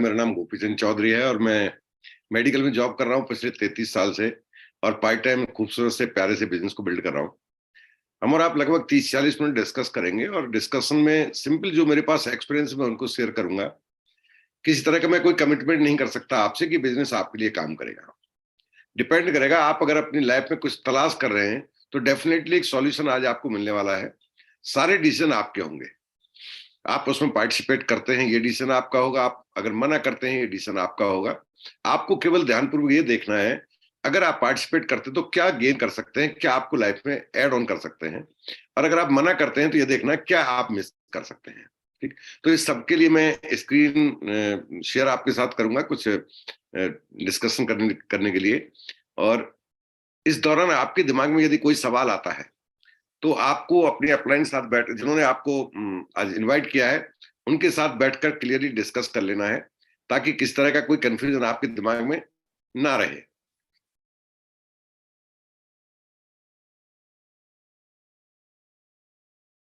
मेरा नाम गोपी चंद चौधरी है और मैं मेडिकल में जॉब कर रहा हूँ पिछले 33 साल से। और पार्ट टाइम खूबसूरत से प्यारे से बिजनेस को बिल्ड कर रहा हूँ। हम और आप लगभग 30-40 मिनट डिस्कस करेंगे और डिस्कशन में सिंपल जो मेरे पास एक्सपीरियंस मैं उनको शेयर करूंगा। किसी तरह का मैं कोई कमिटमेंट नहीं कर सकता आपसे कि बिजनेस आपके लिए काम करेगा। डिपेंड करेगा, आप अगर अपनी लाइफ में कुछ तलाश कर रहे हैं तो डेफिनेटली एक सॉल्यूशन आज आपको मिलने वाला है। सारे डिसीजन आपके होंगे। आप उसमें पार्टिसिपेट करते हैं ये डिसीजन आपका होगा, आप अगर मना करते हैं ये डिसीजन आपका होगा। आपको केवल ध्यानपूर्वक ये देखना है, अगर आप पार्टिसिपेट करते हैं तो क्या गेन कर सकते हैं, क्या आपको लाइफ में ऐड ऑन कर सकते हैं, और अगर आप मना करते हैं तो ये देखना है क्या आप मिस कर सकते हैं। ठीक, तो इस सबके लिए मैं स्क्रीन शेयर आपके साथ करूंगा कुछ डिस्कशन करने के लिए। और इस दौरान आपके दिमाग में यदि कोई सवाल आता है तो आपको अपने अपलाइन साथ बैठ, जिन्होंने आपको आज इनवाइट किया है, उनके साथ बैठकर क्लियरली डिस्कस कर लेना है ताकि किस तरह का कोई कंफ्यूजन आपके दिमाग में ना रहे।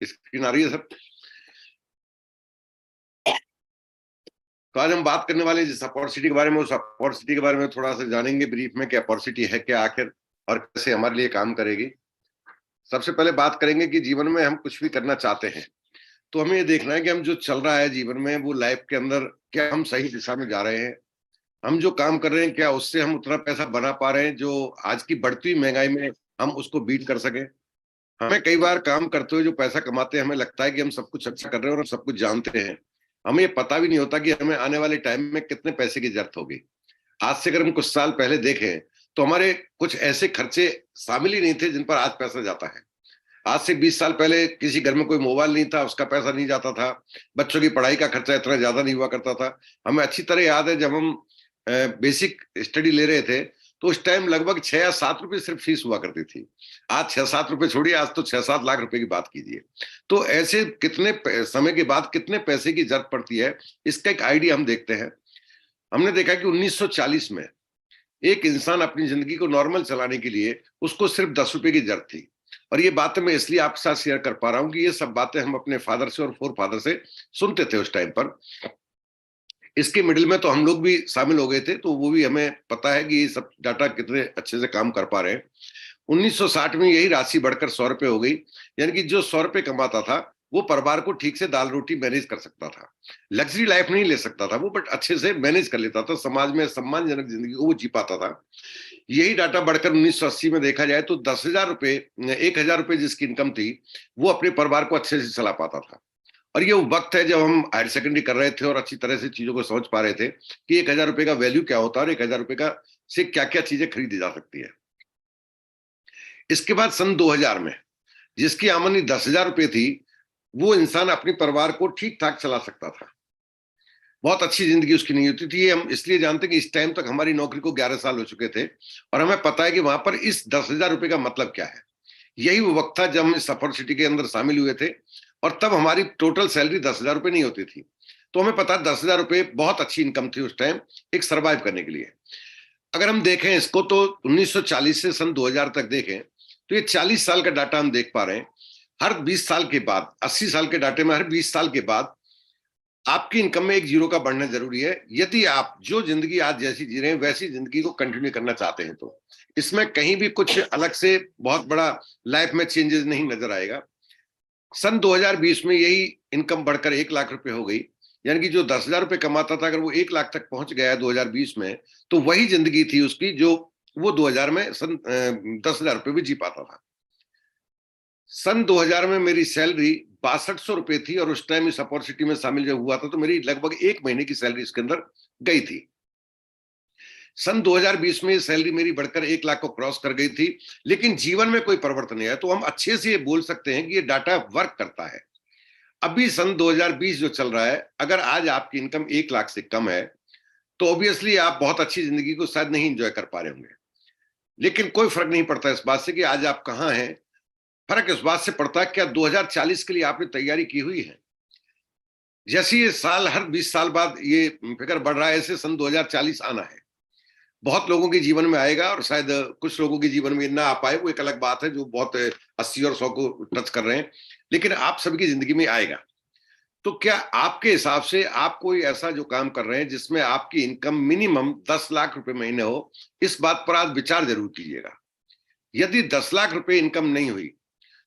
स्क्रीन आ रही है सब? तो आज हम बात करने वाले जिस अपॉर्चुनिटी के बारे में, उस अपॉर्चुनिटी के बारे में थोड़ा सा जानेंगे ब्रीफ में कि अपॉर्चुनिटी है क्या आखिर और कैसे हमारे लिए काम करेगी। सबसे पहले बात करेंगे कि जीवन में हम कुछ भी करना चाहते हैं तो हमें ये देखना है कि हम जो चल रहा है जीवन में वो लाइफ के अंदर क्या हम सही दिशा में जा रहे हैं। हम जो काम कर रहे हैं क्या उससे हम उतना पैसा बना पा रहे हैं जो आज की बढ़ती हुई महंगाई में हम उसको बीट कर सके। हमें कई बार काम करते हुए जो पैसा कमाते हैं हमें लगता है कि हम सब कुछ अच्छा कर रहे हैं और हम सब कुछ जानते हैं। हमें ये पता भी नहीं होता कि हमें आने वाले टाइम में कितने पैसे की जरूरत होगी। आज से अगर हम कुछ साल पहले देखें तो हमारे कुछ ऐसे खर्चे शामिल ही नहीं थे जिन पर आज पैसा जाता है। आज से 20 साल पहले किसी घर में कोई मोबाइल नहीं था, उसका पैसा नहीं जाता था। बच्चों की पढ़ाई का खर्चा इतना ज्यादा नहीं हुआ करता था। हमें अच्छी तरह याद है जब हम बेसिक स्टडी ले रहे थे तो उस टाइम लगभग 6 या 7 रुपए सिर्फ फीस हुआ करती थी। आज 6-7 रुपए छोड़िए, आज तो 6-7 लाख रुपए की बात कीजिए। तो ऐसे कितने समय के बाद कितने पैसे की जरूरत पड़ती है, इसका एक आइडिया हम देखते हैं। हमने देखा कि 1940 में एक इंसान अपनी जिंदगी को नॉर्मल चलाने के लिए उसको सिर्फ 10 रुपए की जरूरत थी। और ये बातें मैं इसलिए आपके साथ शेयर कर पा रहा हूं कि ये सब बातें हम अपने फादर से और फोर फादर से सुनते थे उस टाइम पर। इसके मिडिल में तो हम लोग भी शामिल हो गए थे, तो वो भी हमें पता है कि ये सब डाटा कितने अच्छे से काम कर पा रहे हैं। 1960 में यही राशि बढ़कर 100 रुपए हो गई। यानी कि जो 100 रुपए कमाता था वो परिवार को ठीक से दाल रोटी मैनेज कर सकता था। लग्जरी लाइफ नहीं ले सकता था वो, बट अच्छे से मैनेज कर लेता था, समाज में सम्मानजनक जिंदगी को वो जी पाता था। यही डाटा बढ़कर 1980 में देखा जाए तो 10,000 रुपए, 1,000 रुपए जिसकी इनकम थी वो अपने परिवार को अच्छे से चला पाता था। और ये वो वक्त है जब हम हायर सेकेंडरी कर रहे थे और अच्छी तरह से चीजों को समझ पा रहे थे कि 1,000 रुपए का वैल्यू क्या होता है और 1,000 रुपए का से क्या क्या चीजें खरीदी जा सकती है। इसके बाद सन 2000 में जिसकी आमदनी 10,000 रुपए थी वो इंसान अपने परिवार को ठीक ठाक चला सकता था। बहुत अच्छी जिंदगी उसकी नहीं होती थी। ये हम इसलिए जानते हैं कि इस टाइम तक हमारी नौकरी को 11 साल हो चुके थे और हमें पता है कि वहां पर इस 10,000 रुपए का मतलब क्या है। यही वो वक्त था जब हम इस सफर सिटी के अंदर शामिल हुए थे और तब हमारी टोटल सैलरी 10,000 रुपए नहीं होती थी। तो हमें पता है 10,000 रुपए बहुत अच्छी इनकम थी उस टाइम एक सर्वाइव करने के लिए। अगर हम देखें इसको तो 1940 से सन 2000 तक देखें तो ये 40 साल का डाटा हम देख पा रहे हैं। हर 20 साल के बाद, 80 साल के डाटे में हर 20 साल के बाद आपकी इनकम में एक जीरो का बढ़ना जरूरी है यदि आप जो जिंदगी आज जैसी जी रहे हैं वैसी जिंदगी को कंटिन्यू करना चाहते हैं। तो इसमें कहीं भी कुछ अलग से बहुत बड़ा लाइफ में चेंजेस नहीं नजर आएगा। सन 2020 में यही इनकम बढ़कर 1 लाख रुपए हो गई। यानी कि जो 10,000 रुपए कमाता था अगर वो 1 लाख तक पहुंच गया है 2020 में तो वही जिंदगी थी उसकी जो वो 2000 में सन 10,000 रुपए भी जी पाता था। सन 2000 में मेरी सैलरी 6200 रुपए थी और उस टाइम इस अपॉर्चुनिटी में शामिल जब हुआ था तो मेरी लगभग 1 महीने की सैलरी इसके अंदर गई थी। सन 2020 में सैलरी मेरी बढ़कर 1 लाख को क्रॉस कर गई थी, लेकिन जीवन में कोई परिवर्तन नहीं आया। तो हम अच्छे से ये बोल सकते हैं कि ये डाटा वर्क करता है। अभी सन 2020 जो चल रहा है, अगर आज आपकी इनकम 1 लाख से कम है तो ऑब्वियसली आप बहुत अच्छी जिंदगी को शायद नहीं एंजॉय कर पा रहे होंगे। लेकिन कोई फर्क नहीं पड़ता इस बात से कि आज आप कहां हैं। फर्क इस बात से पड़ता है क्या 2040 के लिए आपने तैयारी की हुई है। जैसे ये साल हर 20 साल बाद ये फिगर बढ़ रहा है, ऐसे सन 2040 आना है। बहुत लोगों के जीवन में आएगा और शायद कुछ लोगों के जीवन में ना आ पाए, वो एक अलग बात है जो बहुत 80 और 100 को टच कर रहे हैं, लेकिन आप सभी की जिंदगी में आएगा। तो क्या आपके हिसाब से आप कोई ऐसा जो काम कर रहे हैं जिसमें आपकी इनकम मिनिमम 10 लाख रुपए महीने हो, इस बात पर आज विचार जरूर कीजिएगा। यदि 10 लाख रुपए इनकम नहीं हुई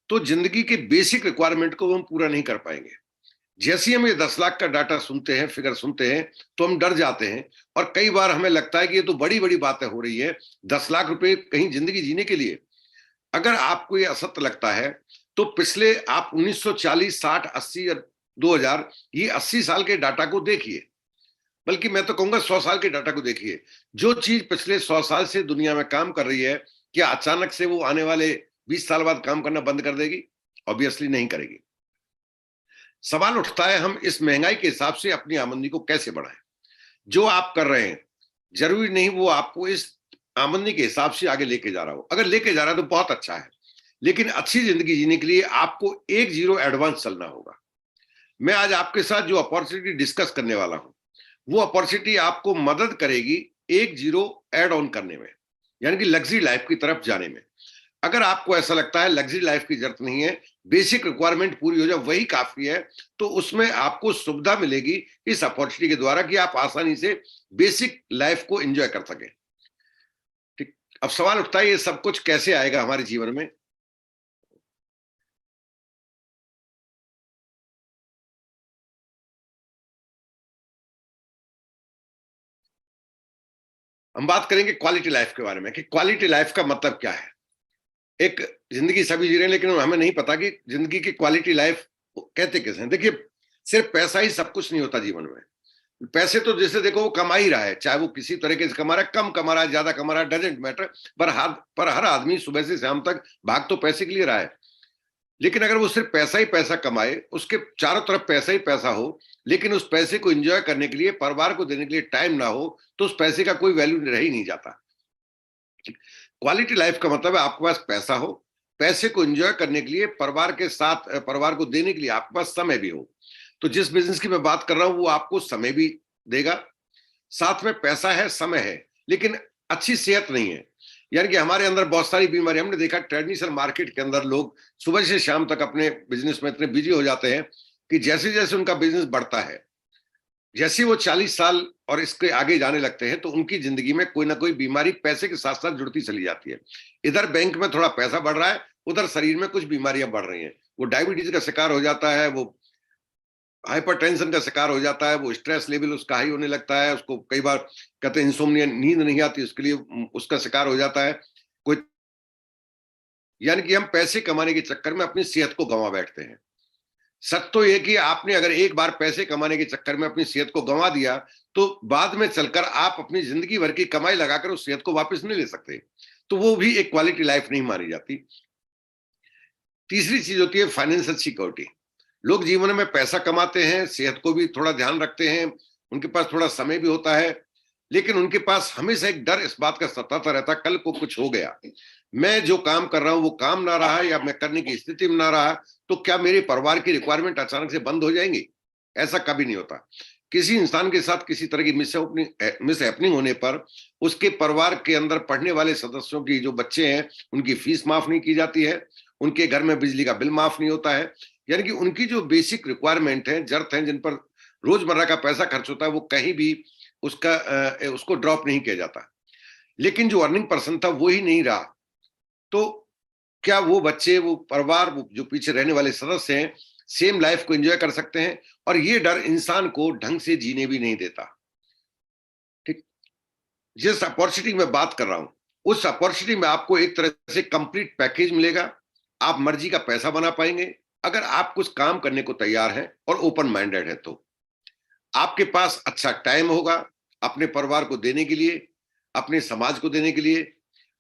तो जिंदगी के बेसिक रिक्वायरमेंट को हम पूरा नहीं कर पाएंगे। जैसे ही हम ये 10 लाख का डाटा सुनते हैं, फिगर सुनते हैं, तो हम डर जाते हैं और कई बार हमें लगता है कि ये तो बड़ी बड़ी बातें हो रही है, 10 लाख रुपए कहीं जिंदगी जीने के लिए। अगर आपको ये असत्य लगता है तो पिछले आप 1940, 60, 80 और 2000 ये 80 साल के डाटा को देखिए, बल्कि मैं तो कहूंगा 100 साल के डाटा को देखिए। जो चीज पिछले 100 साल से दुनिया में काम कर रही है, क्या अचानक से वो आने वाले 20 साल बाद काम करना बंद कर देगी? ऑब्वियसली नहीं करेगी। सवाल उठता है हम इस महंगाई के हिसाब से अपनी आमदनी को कैसे बढ़ाएं। जो आप कर रहे हैं जरूरी नहीं वो आपको इस आमदनी के हिसाब से आगे लेके जा रहा हो। अगर लेके जा रहा है तो बहुत अच्छा है, लेकिन अच्छी जिंदगी जीने के लिए आपको 1 जीरो एडवांस चलना होगा। मैं आज आपके साथ जो अपॉर्चुनिटी डिस्कस करने वाला हूं वो अपॉर्चुनिटी आपको मदद करेगी 1 जीरो एड ऑन करने में, यानी कि लग्जरी लाइफ की तरफ जाने में। अगर आपको ऐसा लगता है लग्जरी लाइफ की जरूरत नहीं है, बेसिक रिक्वायरमेंट पूरी हो जाए वही काफी है, तो उसमें आपको सुविधा मिलेगी इस अपॉर्चुनिटी के द्वारा कि आप आसानी से बेसिक लाइफ को एंजॉय कर सकें। ठीक। अब सवाल उठता है ये सब कुछ कैसे आएगा हमारे जीवन में। हम बात करेंगे क्वालिटी लाइफ के बारे में कि क्वालिटी लाइफ का मतलब क्या है। एक जिंदगी सभी जी रहे हैं, लेकिन हमें नहीं पता कि जिंदगी की क्वालिटी लाइफ कहते कैसे हैं। देखिए, सिर्फ पैसा ही सब कुछ नहीं होता जीवन में। पैसे तो जैसे देखो वो कमा ही रहा है, चाहे वो किसी तरीके से कमा रहा है, कम कमा रहा है, ज्यादा कमा रहा है, डजेंट मैटर। पर हर आदमी सुबह से शाम तक भाग तो पैसे के लिए रहा है। लेकिन अगर वो सिर्फ पैसा ही पैसा कमाए, उसके चारों तरफ पैसा ही पैसा हो, लेकिन उस पैसे को एंजॉय करने के लिए, परिवार को देने के लिए टाइम ना हो, तो उस पैसे का कोई वैल्यू रह ही नहीं जाता। क्वालिटी लाइफ का मतलब है आपके पास पैसा हो, पैसे को एंजॉय करने के लिए, परिवार के साथ परिवार को देने के लिए आपके पास समय भी हो। तो जिस बिजनेस की मैं बात कर रहा हूं वो आपको समय भी देगा, साथ में पैसा है, समय है, लेकिन अच्छी सेहत नहीं है। यानी कि हमारे अंदर बहुत सारी बीमारी, हमने देखा ट्रेडिशनल मार्केट के अंदर लोग सुबह से शाम तक अपने बिजनेस में इतने बिजी हो जाते हैं कि जैसे जैसे उनका बिजनेस बढ़ता है, जैसे वो 40 साल और इसके आगे जाने लगते हैं, तो उनकी जिंदगी में कोई ना कोई बीमारी पैसे के साथ साथ जुड़ती चली जाती है। इधर बैंक में थोड़ा पैसा बढ़ रहा है, उधर शरीर में कुछ बीमारियां बढ़ रही हैं। वो डायबिटीज का शिकार हो जाता है, वो हाइपरटेंशन का शिकार हो जाता है, वो स्ट्रेस लेवल उसका हाई होने लगता है, उसको कई बार कहते हैं इंसोम्निया, नींद नहीं आती, उसके लिए उसका शिकार हो जाता है कोई। यानी कि हम पैसे कमाने के चक्कर में अपनी सेहत को गंवा बैठते हैं। सच तो यह कि आपने अगर एक बार पैसे कमाने के चक्कर में अपनी सेहत को गंवा दिया, तो बाद में चलकर आप अपनी जिंदगी भर की कमाई लगाकर उस सेहत को वापस नहीं ले सकते। तो वो भी एक क्वालिटी लाइफ नहीं मानी जाती। तीसरी चीज होती है फाइनेंशियल सिक्योरिटी। लोग जीवन में पैसा कमाते हैं, सेहत को भी थोड़ा ध्यान रखते हैं, उनके पास थोड़ा समय भी होता है, लेकिन उनके पास हमेशा एक डर इस बात का सताता रहता, कल को कुछ हो गया, मैं जो काम कर रहा हूं वो काम ना रहा या मैं करने की स्थिति में ना रहा, तो क्या मेरे परिवार की रिक्वायरमेंट अचानक से बंद हो जाएंगी? ऐसा कभी नहीं होता। किसी इंसान के साथ किसी तरह की मिस हैपनिंग होने पर उसके परिवार के अंदर पढ़ने वाले सदस्यों की, जो बच्चे हैं, उनकी फीस माफ नहीं की जाती है, उनके घर में बिजली का बिल माफ नहीं होता है। यानी कि उनकी जो बेसिक रिक्वायरमेंट है, जरूरत है, जिन पर रोजमर्रा का पैसा खर्च होता है, वो कहीं भी उसको ड्रॉप नहीं किया जाता। लेकिन जो अर्निंग पर्सन था वो ही नहीं रहा, तो क्या वो बच्चे, वो परिवार, वो जो पीछे रहने वाले सदस्य हैं, सेम लाइफ को एंजॉय कर सकते हैं? और ये डर इंसान को ढंग से जीने भी नहीं देता। ठीक। जिस अपॉर्चुनिटी में बात कर रहा हूं, उस अपॉर्चुनिटी में आपको एक तरह से कंप्लीट पैकेज मिलेगा। आप मर्जी का पैसा बना पाएंगे अगर आप कुछ काम करने को तैयार हैं और ओपन माइंडेड है। तो आपके पास अच्छा टाइम होगा अपने परिवार को देने के लिए, अपने समाज को देने के लिए,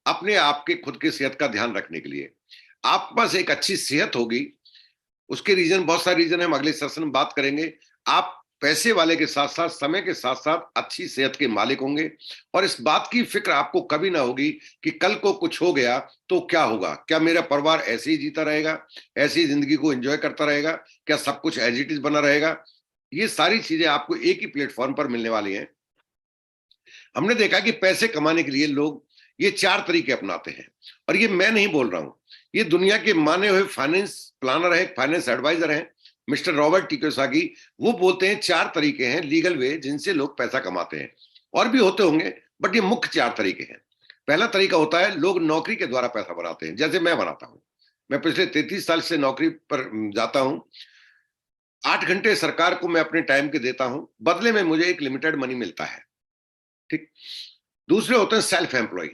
अपने आप के खुद की सेहत का ध्यान रखने के लिए। आपके पास एक अच्छी सेहत होगी, उसके रीजन बहुत सारे रीजन है, हम अगले सेशन में बात करेंगे। आप पैसे वाले के साथ साथ, समय के साथ साथ अच्छी सेहत के मालिक होंगे, और इस बात की फिक्र आपको कभी ना होगी कि कल को कुछ हो गया तो क्या होगा, क्या मेरा परिवार ऐसे ही जीता रहेगा, ऐसी ही जिंदगी को एंजॉय करता रहेगा, क्या सब कुछ एज इट इज बना रहेगा। ये सारी चीजें आपको एक ही प्लेटफॉर्म पर मिलने वाली हैं। हमने देखा कि पैसे कमाने के लिए लोग ये 4 तरीके अपनाते हैं, और ये मैं नहीं बोल रहा हूं, ये दुनिया के माने हुए फाइनेंस प्लानर है, फाइनेंस एडवाइजर हैं, मिस्टर रॉबर्ट कियोसाकी, वो बोलते हैं 4 तरीके हैं लीगल वे जिनसे लोग पैसा कमाते हैं, और भी होते होंगे बट ये मुख्य 4 तरीके हैं। पहला तरीका होता है लोग नौकरी के द्वारा पैसा बनाते हैं, जैसे मैं बनाता हूं। मैं पिछले 33 साल से नौकरी पर जाता हूं। 8 घंटे सरकार को मैं अपने टाइम के देता हूं, बदले में मुझे एक लिमिटेड मनी मिलता है। ठीक। दूसरे होते हैं सेल्फ एम्प्लॉय।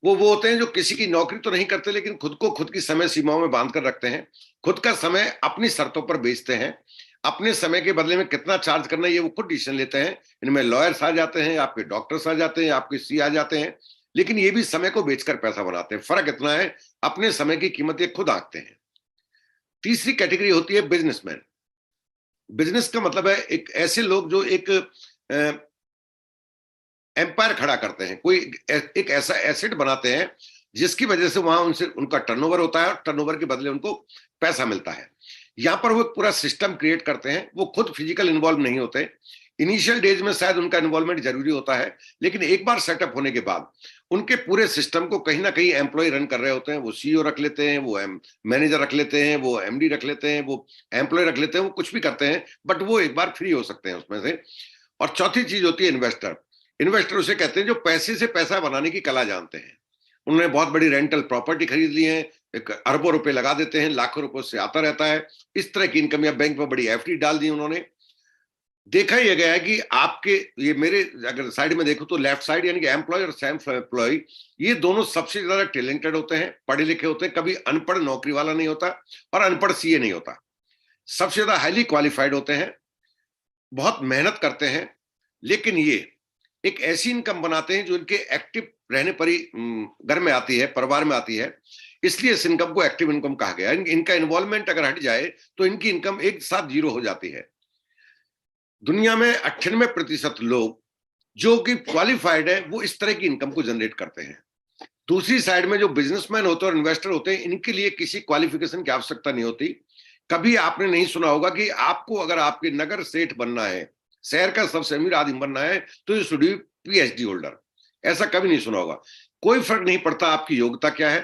वो होते हैं जो किसी की नौकरी तो नहीं करते, लेकिन खुद को खुद की समय सीमाओं में बांध कर रखते हैं, खुद का समय अपनी शर्तों पर बेचते हैं। अपने समय के बदले में कितना चार्ज करना है ये वो खुद डिसीजन लेते हैं। इनमें लॉयर्स आ जाते हैं, आपके डॉक्टर्स आ जाते हैं, आपके सी आ जाते हैं, लेकिन ये भी समय को बेचकर पैसा बनाते हैं। फर्क इतना है, अपने समय की कीमत ये खुद आंकते हैं। तीसरी कैटेगरी होती है बिजनेसमैन। बिजनेस का मतलब है एक ऐसे लोग जो एक एम्पायर खड़ा करते हैं, कोई एक ऐसा एसेट बनाते हैं जिसकी वजह से वहां उनसे उनका टर्नओवर होता है और टर्नओवर के बदले उनको पैसा मिलता है। यहां पर वो पूरा सिस्टम क्रिएट करते हैं, वो खुद फिजिकल इन्वॉल्व नहीं होते। इनिशियल डेज में शायद उनका इन्वॉल्वमेंट जरूरी होता है, लेकिन एक बार सेटअप होने के बाद उनके पूरे सिस्टम को कहीं ना कहीं एम्प्लॉय रन कर रहे होते हैं। वो सीईओ रख लेते हैं, वो मैनेजर रख लेते हैं, वो एमडी रख लेते हैं, वो एम्प्लॉय रख लेते हैं, वो कुछ भी करते हैं, बट वो एक बार फ्री हो सकते हैं उसमें से। और चौथी चीज होती है इन्वेस्टर। इन्वेस्टर उसे कहते हैं जो पैसे से पैसा बनाने की कला जानते हैं। उन्होंने बहुत बड़ी रेंटल प्रॉपर्टी खरीद ली है, एक अरबों रुपए लगा देते हैं, लाखों रुपए से आता रहता है, इस तरह की इनकम, या बैंक में बड़ी एफडी डाल दी उन्होंने। देखा यह गया है कि आपके ये मेरे अगर साइड में देखो तो लेफ्ट साइड यानी कि एम्प्लॉय और सेल्फ एम्प्लॉय, ये दोनों सबसे ज्यादा टैलेंटेड होते हैं, पढ़े लिखे होते हैं, कभी अनपढ़ नौकरी वाला नहीं होता और अनपढ़ सीए नहीं होता। सबसे ज्यादा हाईली क्वालिफाइड होते हैं, बहुत मेहनत करते हैं, लेकिन ये एक ऐसी इनकम बनाते हैं जो इनके एक्टिव रहने पर ही घर में आती है, परिवार में आती है। इसलिए इस इनकम को एक्टिव इनकम कहा गया। इनका इन्वॉल्वमेंट अगर हट जाए तो इनकी इनकम एक साथ जीरो हो जाती है। दुनिया में 98% लोग जो कि क्वालिफाइड है वो इस तरह की इनकम को जनरेट करते हैं। दूसरी साइड में जो बिजनेसमैन होते हैं और इन्वेस्टर होते हैं, इनके लिए किसी क्वालिफिकेशन की आवश्यकता नहीं होती। कभी आपने नहीं सुना होगा कि आपको अगर आपके नगर सेठ बनना है, शहर का सबसे अमीर आदमी बनना है, तो you should be PhD holder. ऐसा कभी नहीं सुना होगा। कोई फर्क नहीं पड़ता आपकी योग्यता क्या है,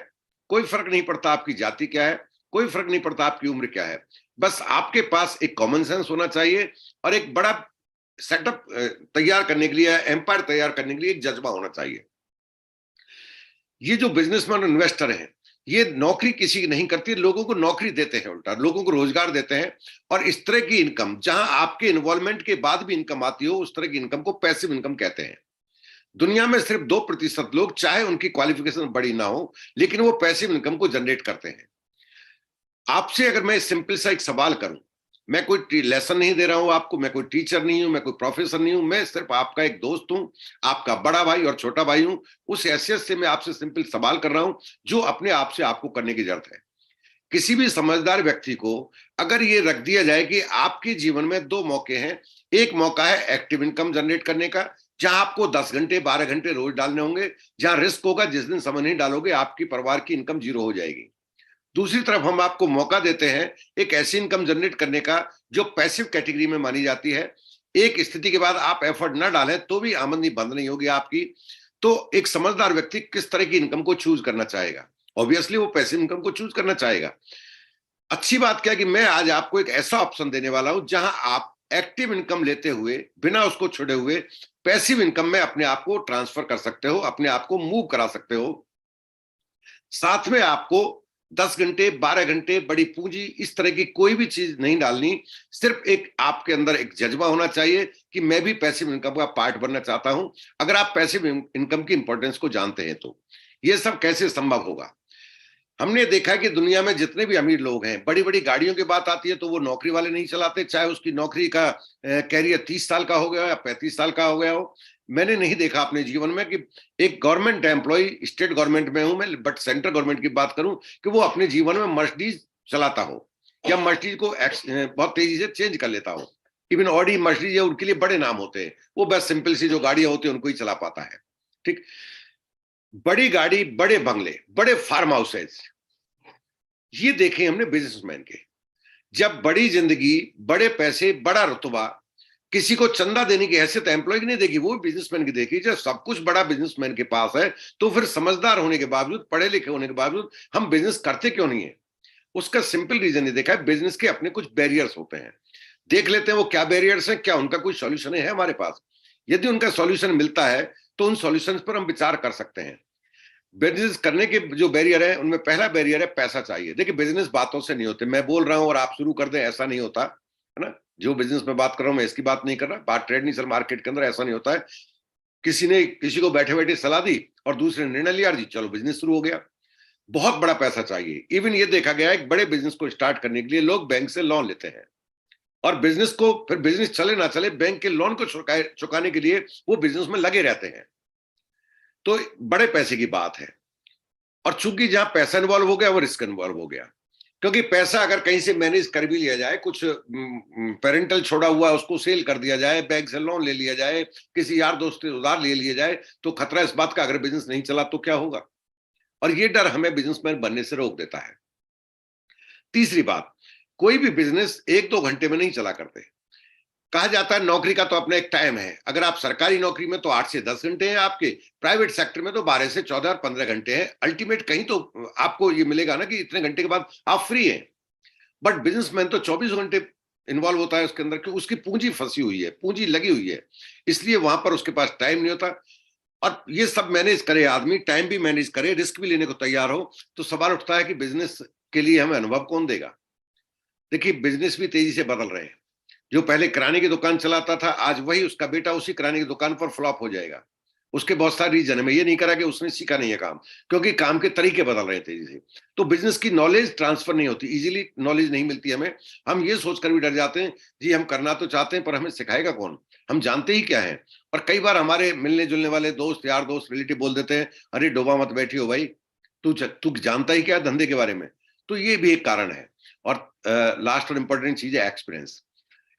कोई फर्क नहीं पड़ता आपकी जाति क्या है, कोई फर्क नहीं पड़ता आपकी उम्र क्या है। बस आपके पास एक कॉमन सेंस होना चाहिए और एक बड़ा सेटअप तैयार करने के लिए, एम्पायर तैयार करने के लिए एक जज्बा होना चाहिए। ये जो बिजनेसमैन और इन्वेस्टर हैं, ये नौकरी किसी की नहीं करती, लोगों को नौकरी देते हैं, उल्टा लोगों को रोजगार देते हैं। और इस तरह की इनकम जहां आपके इन्वॉल्वमेंट के बाद भी इनकम आती हो, उस तरह की इनकम को पैसिव इनकम कहते हैं। दुनिया में सिर्फ 2% लोग, चाहे उनकी क्वालिफिकेशन बड़ी ना हो, लेकिन वो पैसिव इनकम को जनरेट करते हैं। आपसे अगर मैं सिंपल सा एक सवाल करूं, मैं कोई लेसन नहीं दे रहा हूं आपको, मैं कोई टीचर नहीं हूं, मैं कोई प्रोफेसर नहीं हूं, मैं सिर्फ आपका एक दोस्त हूं, आपका बड़ा भाई और छोटा भाई हूं। उस हैसियत से मैं आपसे सिंपल सवाल कर रहा हूं जो अपने आप से आपको करने की जरूरत है। किसी भी समझदार व्यक्ति को अगर ये रख दिया जाए कि आपके जीवन में 2 मौके हैं, एक मौका है एक्टिव इनकम जनरेट करने का, जहां आपको 10 घंटे 12 घंटे रोज डालने होंगे, जहां रिस्क होगा, जिस दिन समय नहीं डालोगे आपकी परिवार की इनकम जीरो हो जाएगी। दूसरी तरफ हम आपको मौका देते हैं एक ऐसी इनकम जनरेट करने का जो पैसिव कैटेगरी में मानी जाती है। एक स्थिति के बाद आप एफर्ट ना डालें तो भी आमदनी बंद नहीं होगी आपकी। तो एक समझदार व्यक्ति किस तरह की इनकम को चूज करना चाहेगा? ऑब्वियसली वो पैसिव इनकम को चूज करना चाहेगा। अच्छी बात क्या है कि मैं आज आपको एक ऐसा ऑप्शन देने वाला हूं जहां आप एक्टिव इनकम लेते हुए, बिना उसको छोड़े हुए, पैसिव इनकम में अपने आप को ट्रांसफर कर सकते हो, अपने आप को मूव करा सकते हो। साथ में आपको 10 घंटे 12 घंटे बड़ी पूंजी इस तरह की कोई भी चीज नहीं डालनी। सिर्फ एक आपके अंदर एक जज्बा होना चाहिए कि मैं भी पैसिव इनकम का पार्ट बनना चाहता हूं। अगर आप पैसिव इनकम की इंपॉर्टेंस को जानते हैं तो ये सब कैसे संभव होगा? हमने देखा है कि दुनिया में जितने भी अमीर लोग हैं, बड़ी बड़ी गाड़ियों की बात आती है तो वो नौकरी वाले नहीं चलाते, चाहे उसकी नौकरी का कैरियर 30 साल का हो गया या 35 साल का हो गया हो। मैंने नहीं देखा अपने जीवन में कि एक गवर्नमेंट एम्प्लॉय, स्टेट गवर्नमेंट में हूं मैं बट सेंट्रल गवर्नमेंट की बात करूं, कि वो अपने जीवन में मर्सिडीज चलाता हो या मर्सिडीज को बहुत तेजी से चेंज कर लेता हो। इवन ऑडी, मर्सिडीज या उनके लिए बड़े नाम होते हैं, वो बस सिंपल सी जो गाड़ियां होती है उनको ही चला पाता है। ठीक। बड़ी गाड़ी, बड़े बंगले, बड़े फार्म हाउसेज, ये देखे हमने बिजनेसमैन के। जब बड़ी जिंदगी, बड़े पैसे, बड़ा रुतबा, किसी को चंदा देने की हैसियत एम्प्लॉय की नहीं देगी, वो बिजनेसमैन की देखी। जब सब कुछ बड़ा बिजनेसमैन के पास है तो फिर समझदार होने के बावजूद, पढ़े लिखे होने के बावजूद हम बिजनेस करते क्यों नहीं है? उसका सिंपल रीजन ये देखा है, बिजनेस के अपने कुछ बैरियर्स होते हैं, देख लेते हैं वो क्या बैरियर्स हैं, क्या उनका कोई सॉल्यूशन है हमारे पास। यदि उनका सॉल्यूशन मिलता है तो उन सॉल्यूशंस पर हम विचार कर सकते हैं। बिजनेस करने के जो बैरियर है उनमें पहला बैरियर है पैसा चाहिए। देखिए बिजनेस बातों से नहीं होते, मैं बोल रहा हूं और आप शुरू कर दें ऐसा नहीं होता है ना। जो बिजनेस में बात कर रहा हूं मैं इसकी बात नहीं कर रहा, बात ट्रेडिशनल मार्केट के अंदर ऐसा नहीं होता है। किसी ने किसी को बैठे बैठे सलाह दी और दूसरे ने निर्णय लिया, जी चलो बिजनेस शुरू हो गया। बहुत बड़ा पैसा चाहिए। इवन ये देखा गया है बड़े बिजनेस को स्टार्ट करने के लिए लोग बैंक से लोन लेते हैं और बिजनेस को फिर बिजनेस चले ना चले बैंक के लोन को चुकाने के लिए वो बिजनेस में लगे रहते हैं। तो बड़े पैसे की बात है। और चूंकि जहां पैसा इन्वॉल्व हो गया वो रिस्क इन्वॉल्व हो गया, क्योंकि पैसा अगर कहीं से मैनेज कर भी लिया जाए, कुछ पेरेंटल छोड़ा हुआ उसको सेल कर दिया जाए, बैंक से लोन ले लिया जाए, किसी यार दोस्त से उधार ले लिया जाए, तो खतरा इस बात का अगर बिजनेस नहीं चला तो क्या होगा। और ये डर हमें बिजनेसमैन बनने से रोक देता है। तीसरी बात, कोई भी बिजनेस 1-2 घंटे में नहीं चला करते। कहा जाता है नौकरी का तो अपना एक टाइम है, अगर आप सरकारी नौकरी में तो 8 से 10 घंटे हैं आपके, प्राइवेट सेक्टर में तो 12 से 14 और 15 घंटे हैं। अल्टीमेट कहीं तो आपको ये मिलेगा ना कि इतने घंटे के बाद आप फ्री हैं। बट बिजनेसमैन तो 24 घंटे इन्वॉल्व होता है उसके अंदर, क्योंकि उसकी पूंजी फंसी हुई है, पूंजी लगी हुई है, इसलिए वहां पर उसके पास टाइम नहीं होता। और ये सब मैनेज करे आदमी, टाइम भी मैनेज करे, रिस्क भी लेने को तैयार हो, तो सवाल उठता है कि बिजनेस के लिए हमें अनुभव कौन देगा। देखिए बिजनेस भी तेजी से बदल रहे हैं। जो पहले किराने की दुकान चलाता था आज वही उसका बेटा उसी किराने की दुकान पर फ्लॉप हो जाएगा। उसके बहुत सारे रीजन है, मैं ये नहीं करा कि उसने सीखा नहीं है काम, क्योंकि काम के तरीके बदल रहे हैं तेजी से। तो बिजनेस की नॉलेज ट्रांसफर नहीं होती, इजीली नॉलेज नहीं मिलती हमें। हम ये सोचकर भी डर जाते हैं जी हम करना तो चाहते हैं पर हमें सिखाएगा कौन, हम जानते ही क्या है। और कई बार हमारे मिलने जुलने वाले दोस्त यार दोस्त रिलेटिव बोल देते हैं अरे डोबा मत बैठी हो भाई, तू जानता ही क्या धंधे के बारे में। तो ये भी एक कारण है। और लास्ट और इंपॉर्टेंट चीज है एक्सपीरियंस।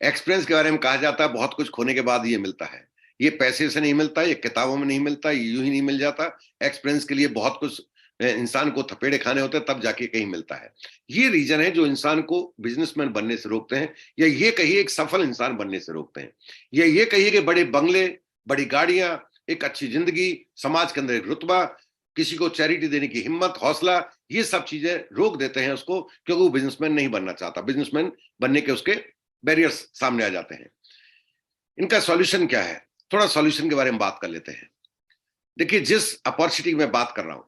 एक्सपीरियंस के बारे में कहा जाता है बहुत कुछ खोने के बाद ये मिलता है। ये पैसे से नहीं मिलता, ये किताबों में नहीं मिलता, ये यूं ही नहीं मिल जाता। एक्सपीरियंस के लिए बहुत कुछ इंसान को थपेड़े खाने होते हैं तब जाके कहीं मिलता है। ये रीजन है जो इंसान को बिजनेसमैन बनने से रोकते हैं, या ये कहिए एक सफल इंसान बनने से रोकते हैं, या ये कहिए कि बड़े बंगले, बड़ी गाड़ियां, एक अच्छी जिंदगी, समाज के अंदर एक रुतबा, किसी को चैरिटी देने की हिम्मत, हौसला, ये सब चीजें रोक देते हैं उसको, क्योंकि वो बिजनेसमैन नहीं बनना चाहता। बिजनेसमैन बनने के उसके बैरियर्स सामने आ जाते हैं। इनका सॉल्यूशन क्या है, थोड़ा सॉल्यूशन के बारे में बात कर लेते हैं। देखिए जिस अपॉर्चुनिटी की मैं बात कर रहा हूं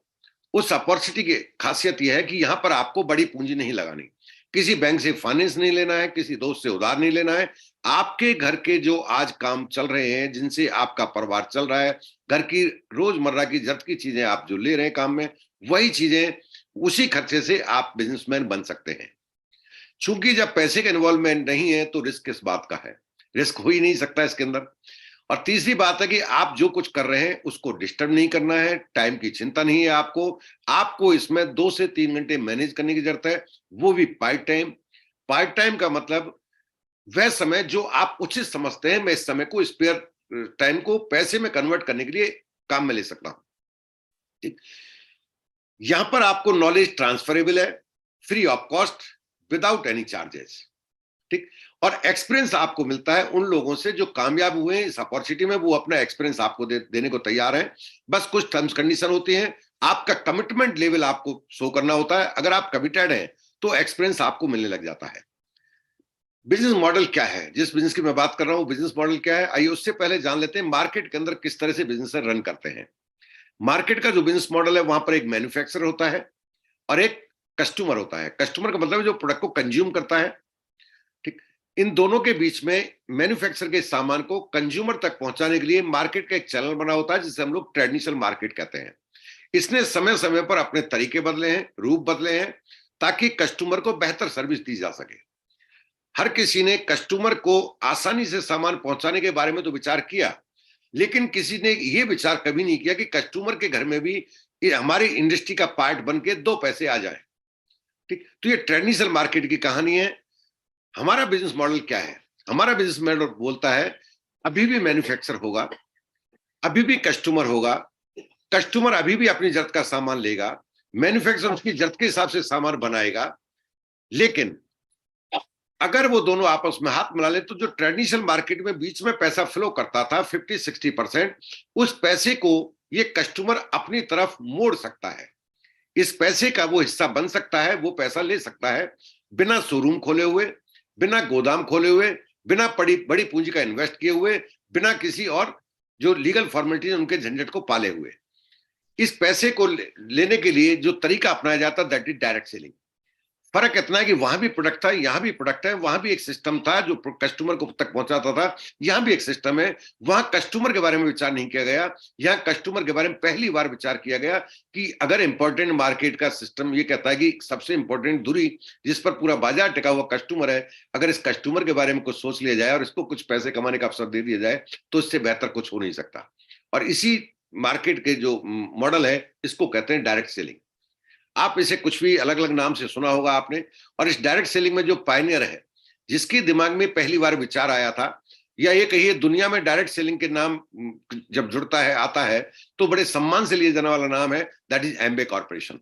उस अपॉर्चुनिटी की खासियत यह है कि यहां पर आपको बड़ी पूंजी नहीं लगानी, किसी बैंक से फाइनेंस नहीं लेना है, किसी दोस्त से उधार नहीं लेना है। आपके घर के जो आज काम चल रहे हैं, जिनसे आपका परिवार चल रहा है, घर की रोजमर्रा की जरूरत की चीजें आप जो ले रहे हैं काम में, वही चीजें, उसी खर्चे से आप बिजनेसमैन बन सकते हैं। चूंकि जब पैसे का इन्वॉल्वमेंट नहीं है तो रिस्क किस बात का है, रिस्क हो ही नहीं सकता इसके अंदर। और तीसरी बात है कि आप जो कुछ कर रहे हैं उसको डिस्टर्ब नहीं करना है, टाइम की चिंता नहीं है आपको। आपको इसमें 2 से 3 घंटे मैनेज करने की जरूरत है, वो भी पार्ट टाइम। पार्ट टाइम का मतलब वह समय जो आप उचित समझते हैं, मैं इस समय को स्पेयर टाइम को पैसे में कन्वर्ट करने के लिए काम में ले सकता हूं। ठीक, यहां पर आपको नॉलेज ट्रांसफरेबल है, free of cost, without any charges. ठीक, और एक्सपीरियंस आपको मिलता है उन लोगों से जो कामयाब हुए हैं इस अपॉर्चुनिटी में, वो अपना एक्सपीरियंस आपको देने को तैयार है। बस कुछ टर्म्स कंडीशन होती हैं, आपका कमिटमेंट लेवल आपको शो करना होता है। अगर आप कमिटेड हैं तो एक्सपीरियंस आपको मिलने लग जाता है। बिजनेस मॉडल क्या है, जिस बिजनेस की मैं बात कर रहा हूं बिजनेस मॉडल क्या है, आइए उससे पहले जान लेते हैं मार्केट के अंदर किस तरह से बिजनेस रन करते हैं। मार्केट का जो बिजनेस मॉडल है वहां पर एक मैन्युफैक्चरर होता है और एक कस्टमर होता है। कस्टमर का मतलब जो प्रोडक्ट को कंज्यूम करता है। ठीक, इन दोनों के बीच में मैन्युफैक्चर के सामान को कंज्यूमर तक पहुंचाने के लिए मार्केट का एक चैनल बना होता है जिसे हम लोग ट्रेडिशनल मार्केट कहते हैं। इसने समय समय पर अपने तरीके बदले हैं, रूप बदले हैं, ताकि कस्टमर को बेहतर सर्विस दी जा सके। हर किसी ने कस्टमर को आसानी से सामान पहुंचाने के बारे में तो विचार किया, लेकिन किसी ने यह विचार कभी नहीं किया कि कस्टमर के घर में भी ये हमारी इंडस्ट्री का पार्ट बन के 2 पैसे आ जाए। ठीक, तो ये ट्रेडिशनल मार्केट की कहानी है। हमारा बिजनेस मॉडल क्या है, हमारा बिजनेस मॉडल बोलता है अभी भी मैन्युफैक्चर होगा, अभी भी कस्टमर होगा, कस्टमर अभी भी अपनी जरूरत का सामान लेगा, मैन्युफैक्चर उसकी जरूरत के हिसाब से सामान बनाएगा। लेकिन अगर वो दोनों आपस में हाथ मिला ले तो जो ट्रेडिशनल मार्केट में बीच में पैसा फ्लो करता था 50-60%, उस पैसे को ये कस्टमर अपनी तरफ मोड़ सकता है। इस पैसे का वो हिस्सा बन सकता है, वो पैसा ले सकता है बिना शोरूम खोले हुए, बिना गोदाम खोले हुए, बिना बड़ी बड़ी पूंजी का इन्वेस्ट किए हुए, बिना किसी और जो लीगल फॉर्मेलिटी उनके झंझट को पाले हुए। इस पैसे को लेने के लिए जो तरीका अपनाया जाता है दैट इज डायरेक्ट सेलिंग। फर्क इतना है कि वहां भी प्रोडक्ट था, यहां भी प्रोडक्ट है, वहां भी एक सिस्टम था जो कस्टमर को तक पहुंचाता था, यहां भी एक सिस्टम है। वहां कस्टमर के बारे में विचार नहीं किया गया, यहां कस्टमर के बारे में पहली बार विचार किया गया कि अगर इंपॉर्टेंट मार्केट का सिस्टम ये कहता है कि सबसे इंपॉर्टेंट दूरी जिस पर पूरा बाजार टिका हुआ कस्टमर है, अगर इस कस्टमर के बारे में कुछ सोच लिया जाए और इसको कुछ पैसे कमाने का अवसर दे दिया जाए तो इससे बेहतर कुछ हो नहीं सकता। और इसी मार्केट के जो मॉडल है इसको कहते हैं डायरेक्ट सेलिंग। आप इसे कुछ भी अलग अलग नाम से सुना होगा आपने। और इस डायरेक्ट सेलिंग में जो पायनियर है, जिसके दिमाग में पहली बार विचार आया था, या ये कहिए दुनिया में डायरेक्ट सेलिंग के नाम जब जुड़ता है आता है तो बड़े सम्मान से लिए जाने वाला नाम है दैट इज एम्बे कॉर्पोरेशन।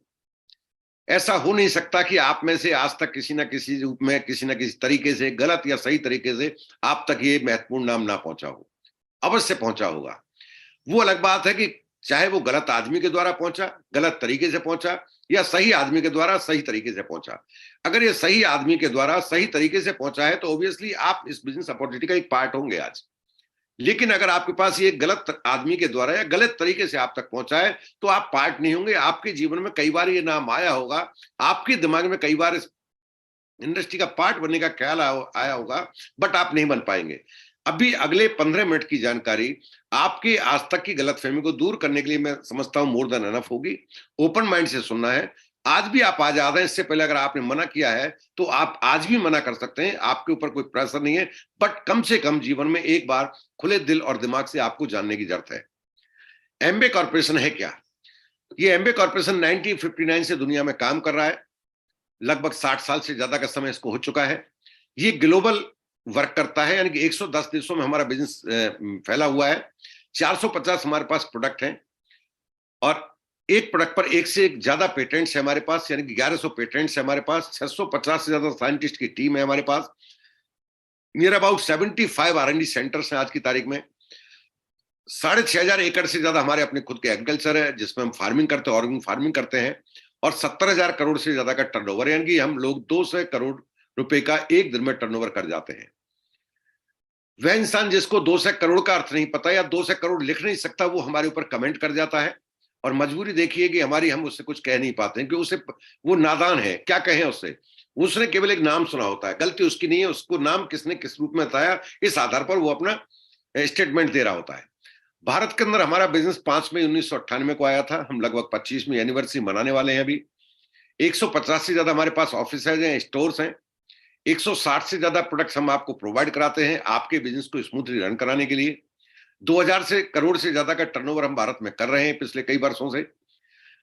ऐसा हो नहीं सकता कि आप में से आज तक किसी ना किसी रूप में, किसी ना किसी तरीके से, गलत या सही तरीके से आप तक ये महत्वपूर्ण नाम ना पहुंचा हो। अवश्य पहुंचा होगा। वो अलग बात है कि चाहे वो गलत आदमी के द्वारा पहुंचा, गलत तरीके से पहुंचा, या सही आदमी के द्वारा सही तरीके से पहुंचा। अगर ये सही आदमी के द्वारा सही तरीके से पहुंचा है तो ऑब्वियसली आप इस बिजनेस अपॉर्चुनिटी का एक पार्ट होंगे आज। लेकिन अगर आपके पास ये गलत आदमी के द्वारा या गलत तरीके से आप तक पहुंचा है तो आप पार्ट नहीं होंगे। आपके जीवन में कई बार ये नाम आया होगा, आपके दिमाग में कई बार इस इंडस्ट्री का पार्ट बनने का ख्याल आया होगा, बट आप नहीं बन पाएंगे। अभी अगले 15 मिनट की जानकारी आपके आज तक की गलतफहमी को दूर करने के लिए मैं समझता हूं मोर देन एनफ होगी। ओपन माइंड से सुनना है। आज भी आप आजाद हैं। इससे पहले अगर आपने मना किया है तो आप आज भी मना कर सकते हैं, आपके ऊपर कोई प्रेशर नहीं है। बट कम से कम जीवन में एक बार खुले दिल और दिमाग से आपको जानने की जरूरत है। एम्बे कॉर्पोरेशन है क्या? ये एम्बे कॉर्पोरेशन 1959 से दुनिया में काम कर रहा है। लगभग 60 साल से ज्यादा का समय इसको हो चुका है। ये ग्लोबल वर्क करता है, यानी कि 110 देशों में हमारा बिजनेस फैला हुआ है। 450 हमारे पास प्रोडक्ट हैं और एक प्रोडक्ट पर एक से एक ज्यादा पेटेंट्स है हमारे पास, यानी कि 1100 पेटेंट्स है हमारे पास। 650 से ज्यादा साइंटिस्ट की टीम है हमारे पास। नियर अबाउट 75 R&D सेंटर्स हैं आज की तारीख में। 6,500 एकड़ से ज्यादा हमारे अपने खुद के एग्रीकल्चर है जिसमें हम फार्मिंग करते हैं, ऑर्गेनिक फार्मिंग करते हैं। और 70,000 करोड़ से ज्यादा का टर्नओवर, यानी कि हम लोग 200 करोड़ रुपए का एक दिन में टर्नओवर कर जाते हैं। वह इंसान जिसको 200 करोड़ का अर्थ नहीं पता या 200 करोड़ लिख नहीं सकता, वो हमारे ऊपर कमेंट कर जाता है। और मजबूरी देखिए कि हमारी, हम उससे कुछ कह नहीं पाते हैं कि उसे, वो नादान है, क्या कहें उससे। उसने केवल एक नाम सुना होता है, गलती उसकी नहीं है, उसको नाम किसने किस रूप में बताया इस आधार पर वो अपना स्टेटमेंट दे रहा होता है। भारत के अंदर हमारा बिजनेस 5 मई 1998 को आया था। हम लगभग 25वीं एनिवर्सरी मनाने वाले हैं अभी। 150 से ज्यादा हमारे पास ऑफिस हैं, स्टोर्स हैं। 160 से ज्यादा प्रोडक्ट्स हम आपको प्रोवाइड कराते हैं आपके बिजनेस को स्मूथली रन कराने के लिए। 2000 से करोड़ से ज्यादा का टर्नओवर हम भारत में कर रहे हैं पिछले कई वर्षों से।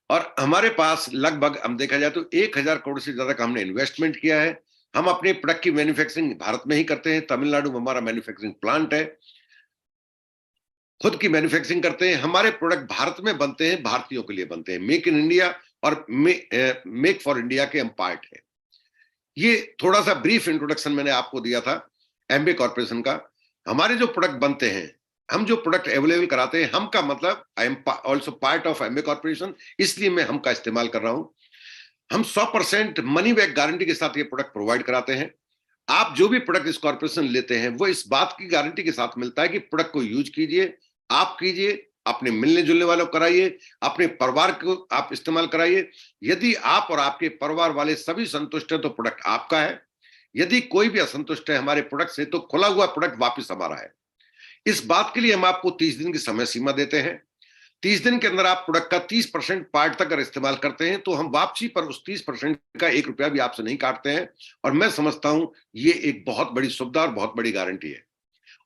और हमारे पास लगभग, हम देखा जाए तो 1000 करोड़ से ज्यादा का हमने इन्वेस्टमेंट किया है। हम अपने प्रोडक्ट की मैन्युफैक्चरिंग भारत में ही करते हैं। तमिलनाडु में हमारा मैन्युफैक्चरिंग प्लांट है, खुद की मैन्युफैक्चरिंग करते हैं। हमारे प्रोडक्ट भारत में बनते हैं, भारतीयों के लिए बनते हैं। मेक इन इंडिया और मेक फॉर इंडिया के हम पार्ट है। ये थोड़ा सा ब्रीफ इंट्रोडक्शन मैंने आपको दिया था एम्बे कॉर्पोरेशन का। हमारे जो प्रोडक्ट बनते हैं, हम जो प्रोडक्ट अवेलेबल कराते हैं, हम का मतलब I am also part of एम्बे corporation, इसलिए मैं हम का इस्तेमाल कर रहा हूं। हम 100% मनी बैक गारंटी के साथ ये प्रोडक्ट प्रोवाइड कराते हैं। आप जो भी प्रोडक्ट इस कॉर्पोरेशन लेते हैं वो इस बात की गारंटी के साथ मिलता है कि प्रोडक्ट को यूज कीजिए, आप कीजिए, अपने मिलने जुलने वालों को कराइए, अपने परिवार को आप इस्तेमाल कराइए। यदि आप और आपके परिवार वाले सभी संतुष्ट हैं तो प्रोडक्ट आपका है। यदि कोई भी असंतुष्ट है हमारे प्रोडक्ट से तो खुला हुआ प्रोडक्ट वापस हमारा है। इस बात के लिए हम आपको 30 दिन की समय सीमा देते हैं। 30 दिन के अंदर आप प्रोडक्ट का 30% पार्ट तक अगर इस्तेमाल करते हैं तो हम वापसी पर उस 30% का 1 रुपया भी आपसे नहीं काटते हैं। और मैं समझता हूं ये एक बहुत बड़ी सुविधा और बहुत बड़ी गारंटी है।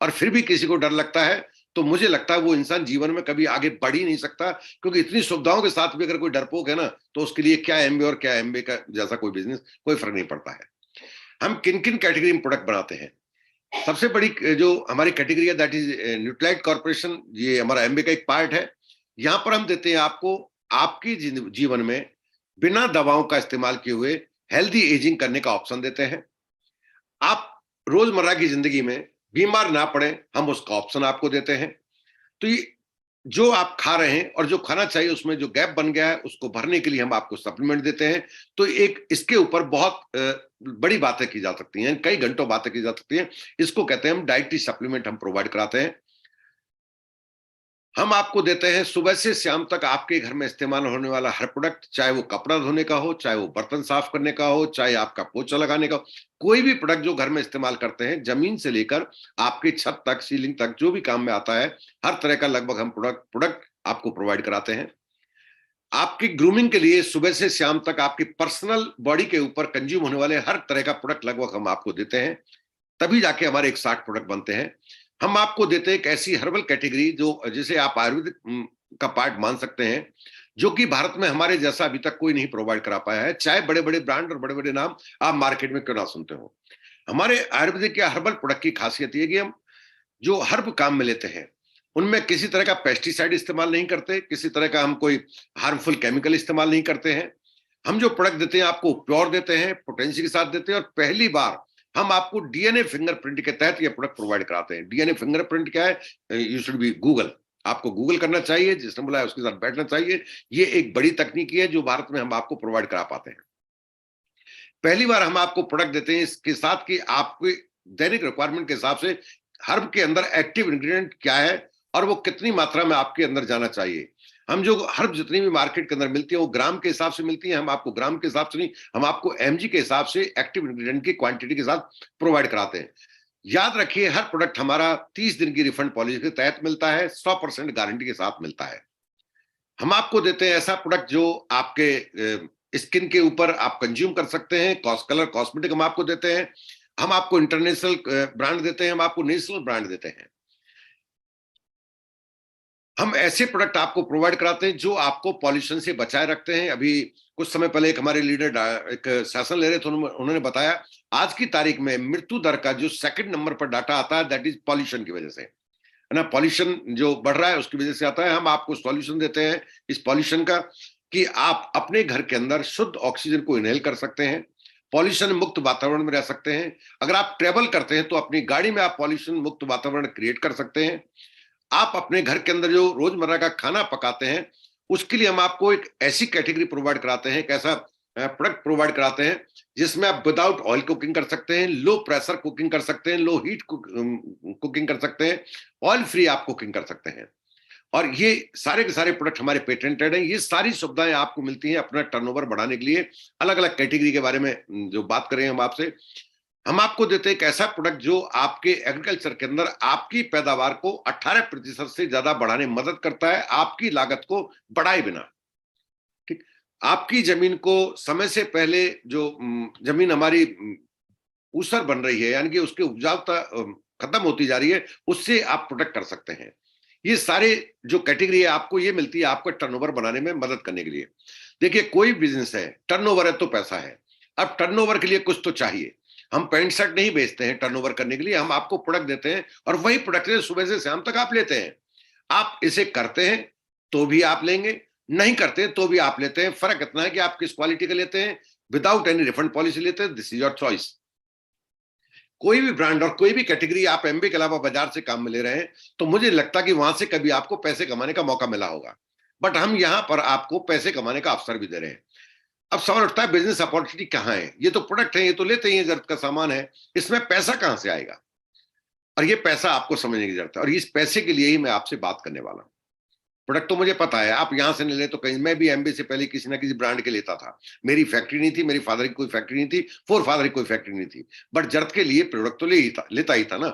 और फिर भी किसी को डर लगता है तो मुझे लगता है वो इंसान जीवन में कभी आगे बढ़ ही नहीं सकता, क्योंकि इतनी सुविधाओं के साथ भी अगर कोई डरपोक है ना तो उसके लिए क्या एम्बे और क्या एम्बे का जैसा कोई बिजनेस, कोई फर्क नहीं पड़ता है। हम किन किन कैटेगरी में प्रोडक्ट बनाते हैं? सबसे बड़ी जो हमारी कैटेगरी है दैट इज न्यूट्राइट कॉर्पोरेशन। ये हमारा एम्बे का एक पार्ट है। यहां पर हम देते हैं आपको आपकी जीवन में बिना दवाओं का इस्तेमाल किए हुए हेल्दी एजिंग करने का ऑप्शन देते हैं। आप रोजमर्रा की जिंदगी में बीमार ना पड़े, हम उसका ऑप्शन आपको देते हैं। तो ये जो आप खा रहे हैं और जो खाना चाहिए उसमें जो गैप बन गया है उसको भरने के लिए हम आपको सप्लीमेंट देते हैं। तो एक इसके ऊपर बहुत बड़ी बातें की जा सकती हैं, कई घंटों बातें की जा सकती हैं। इसको कहते हैं हम डाइटरी सप्लीमेंट हम प्रोवाइड कराते हैं। हम आपको देते हैं सुबह से शाम तक आपके घर में इस्तेमाल होने वाला हर प्रोडक्ट, चाहे वो कपड़ा धोने का हो, चाहे वो बर्तन साफ करने का हो, चाहे आपका पोछा लगाने का हो, कोई भी प्रोडक्ट जो घर में इस्तेमाल करते हैं, जमीन से लेकर आपकी छत तक, सीलिंग तक, जो भी काम में आता है, हर तरह का लगभग हम प्रोडक्ट आपको प्रोवाइड कराते हैं। आपकी ग्रूमिंग के लिए सुबह से शाम तक आपकी पर्सनल बॉडी के ऊपर कंज्यूम होने वाले हर तरह का प्रोडक्ट लगभग हम आपको देते हैं, तभी जाके हमारे 160 प्रोडक्ट बनते हैं। हम आपको देते हैं एक ऐसी हर्बल कैटेगरी जो जिसे आप आयुर्वेदिक का पार्ट मान सकते हैं, जो कि भारत में हमारे जैसा अभी तक कोई नहीं प्रोवाइड करा पाया है, चाहे बड़े बड़े ब्रांड और बड़े बड़े नाम आप मार्केट में क्यों ना सुनते हो। हमारे आयुर्वेदिक या हर्बल प्रोडक्ट की खासियत ये कि हम जो हर्ब काम में लेते हैं उनमें किसी तरह का पेस्टिसाइड इस्तेमाल नहीं करते, किसी तरह का हम कोई हार्मफुल केमिकल इस्तेमाल नहीं करते हैं। हम जो प्रोडक्ट देते हैं आपको प्योर देते हैं, पोटेंसी के साथ देते हैं, और पहली बार हम आपको डीएनए फिंगरप्रिंट के तहत ये प्रोडक्ट प्रोवाइड कराते हैं। डीएनए फिंगरप्रिंट क्या है? यू शुड बी गूगल, आपको गूगल करना चाहिए, जिसने बुलाया उसके साथ बैठना चाहिए। ये एक बड़ी तकनीकी है जो भारत में हम आपको प्रोवाइड करा पाते हैं। पहली बार हम आपको प्रोडक्ट देते हैं इसके साथ कि आपके दैनिक रिक्वायरमेंट के हिसाब से हर्ब के अंदर एक्टिव इंग्रेडिएंट क्या है और वो कितनी मात्रा में आपके अंदर जाना चाहिए। हम जो हर्ब जितनी भी मार्केट के अंदर मिलती है वो ग्राम के हिसाब से मिलती है, हम आपको ग्राम के हिसाब से नहीं, हम आपको एमजी के हिसाब से एक्टिव इंग्रेडिएंट की क्वांटिटी के साथ प्रोवाइड कराते हैं। याद रखिए, हर प्रोडक्ट हमारा 30 दिन की रिफंड पॉलिसी के तहत मिलता है, 100% गारंटी के साथ मिलता है। हम आपको देते हैं ऐसा प्रोडक्ट जो आपके स्किन के ऊपर आप कंज्यूम कर सकते हैं। कलर कॉस्मेटिक हम आपको देते हैं, हम आपको इंटरनेशनल ब्रांड देते हैं, हम आपको नेशनल ब्रांड देते हैं। हम ऐसे प्रोडक्ट आपको प्रोवाइड कराते हैं जो आपको पॉल्यूशन से बचाए रखते हैं। अभी कुछ समय पहले एक हमारे लीडर एक सेशन ले रहे थे, उन्होंने बताया आज की तारीख में मृत्यु दर का जो सेकंड नंबर पर डाटा आता है दैट इज पॉल्यूशन की वजह से, है ना। पॉल्यूशन जो बढ़ रहा है उसकी वजह से आता है। हम आपको सॉल्यूशन देते हैं इस पॉल्यूशन का कि आप अपने घर के अंदर शुद्ध ऑक्सीजन को इनहेल कर सकते हैं, पॉल्यूशन मुक्त वातावरण में रह सकते हैं। अगर आप ट्रेवल करते हैं तो अपनी गाड़ी में आप पॉल्यूशन मुक्त वातावरण क्रिएट कर सकते हैं। आप अपने घर के अंदर जो रोजमर्रा का खाना पकाते हैं उसके लिए हम आपको एक ऐसी कैटेगरी प्रोवाइड कराते हैं, एक ऐसा प्रोडक्ट प्रोवाइड कराते हैं जिसमें आप विदाउट ऑयल कुकिंग कर सकते हैं, लो प्रेशर कुकिंग कर सकते हैं, लो हीट कुकिंग कर सकते हैं, ऑयल फ्री आप कुकिंग कर सकते हैं। और ये सारे के सारे प्रोडक्ट हमारे पेटेंटेड हैं। ये सारी सुविधाएं आपको मिलती हैं अपना टर्नओवर बढ़ाने के लिए। अलग अलग कैटेगरी के बारे में जो बात करें हम आपसे, हम आपको देते हैं एक ऐसा प्रोडक्ट जो आपके एग्रीकल्चर के अंदर आपकी पैदावार को 18% से ज्यादा बढ़ाने में मदद करता है, आपकी लागत को बढ़ाए बिना। ठीक, आपकी जमीन को समय से पहले जो जमीन हमारी ऊसर बन रही है, यानी कि उसकी उपजाऊता खत्म होती जा रही है, उससे आप प्रोटेक्ट कर सकते हैं। ये सारे जो कैटेगरी है आपको ये मिलती है आपको टर्नओवर बनाने में मदद करने के लिए। देखिए, कोई बिजनेस है, टर्नओवर है तो पैसा है। अब टर्नओवर के लिए कुछ तो चाहिए। हम पैंट शर्ट नहीं बेचते हैं टर्नओवर करने के लिए, हम आपको प्रोडक्ट देते हैं और वही प्रोडक्ट सुबह से शाम तक आप लेते हैं। आप इसे करते हैं तो भी आप लेंगे, नहीं करते तो भी आप लेते हैं। फर्क इतना है कि आप किस क्वालिटी का लेते हैं, विदाउट एनी रिफंड पॉलिसी लेते हैं, दिस इज योर चॉइस। कोई भी ब्रांड और कोई भी कैटेगरी आप एमबी के अलावा बाजार से काम में ले रहे हैं तो मुझे लगता कि वहां से कभी आपको पैसे कमाने का मौका मिला होगा, बट हम यहां पर आपको पैसे कमाने का अवसर भी दे रहे हैं। अब सवाल उठता है बिजनेस अपॉर्चुनिटी कहाँ है? ये तो प्रोडक्ट है, ये तो लेते ही हैं, जरूरत का सामान है, इसमें पैसा कहां से आएगा? और ये पैसा आपको समझने की जरूरत है, और इस पैसे के लिए ही मैं आपसे बात करने वाला हूं। प्रोडक्ट तो मुझे पता है, आप यहां से नहीं ले तो कहीं, मैं भी एमबी से पहले किसी ना किसी ब्रांड के लेता था। मेरी फैक्ट्री नहीं थी, मेरी फादर की कोई फैक्ट्री नहीं थी, फोर फादर की कोई फैक्ट्री नहीं थी, बट जरूरत के लिए प्रोडक्ट तो लेता ही था ना।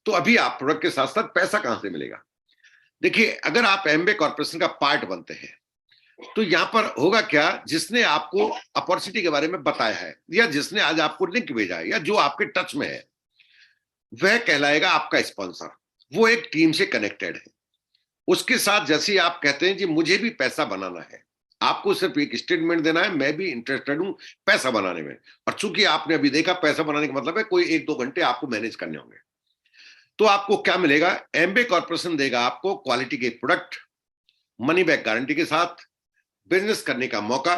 तो अभी आप प्रोडक्ट के साथ साथ पैसा कहां से मिलेगा? देखिए, अगर आप एमबे कॉर्पोरेशन का पार्ट बनते हैं तो यहां पर होगा क्या, जिसने आपको अपॉर्चुनिटी के बारे में बताया है या जिसने आज आपको लिंक भेजा है या जो आपके टच में है, वह कहलाएगा आपका स्पॉन्सर। वो एक टीम से कनेक्टेड है। उसके साथ जैसे आप कहते हैं जी मुझे भी पैसा बनाना है, आपको सिर्फ एक स्टेटमेंट देना है, मैं भी इंटरेस्टेड हूं पैसा बनाने में। और चूंकि आपने अभी देखा पैसा बनाने का मतलब है कोई 1-2 घंटे आपको मैनेज करने होंगे। तो आपको क्या मिलेगा? एमबे कॉर्पोरेशन देगा आपको क्वालिटी के प्रोडक्ट, मनी बैक गारंटी के साथ, बिजनेस करने का मौका,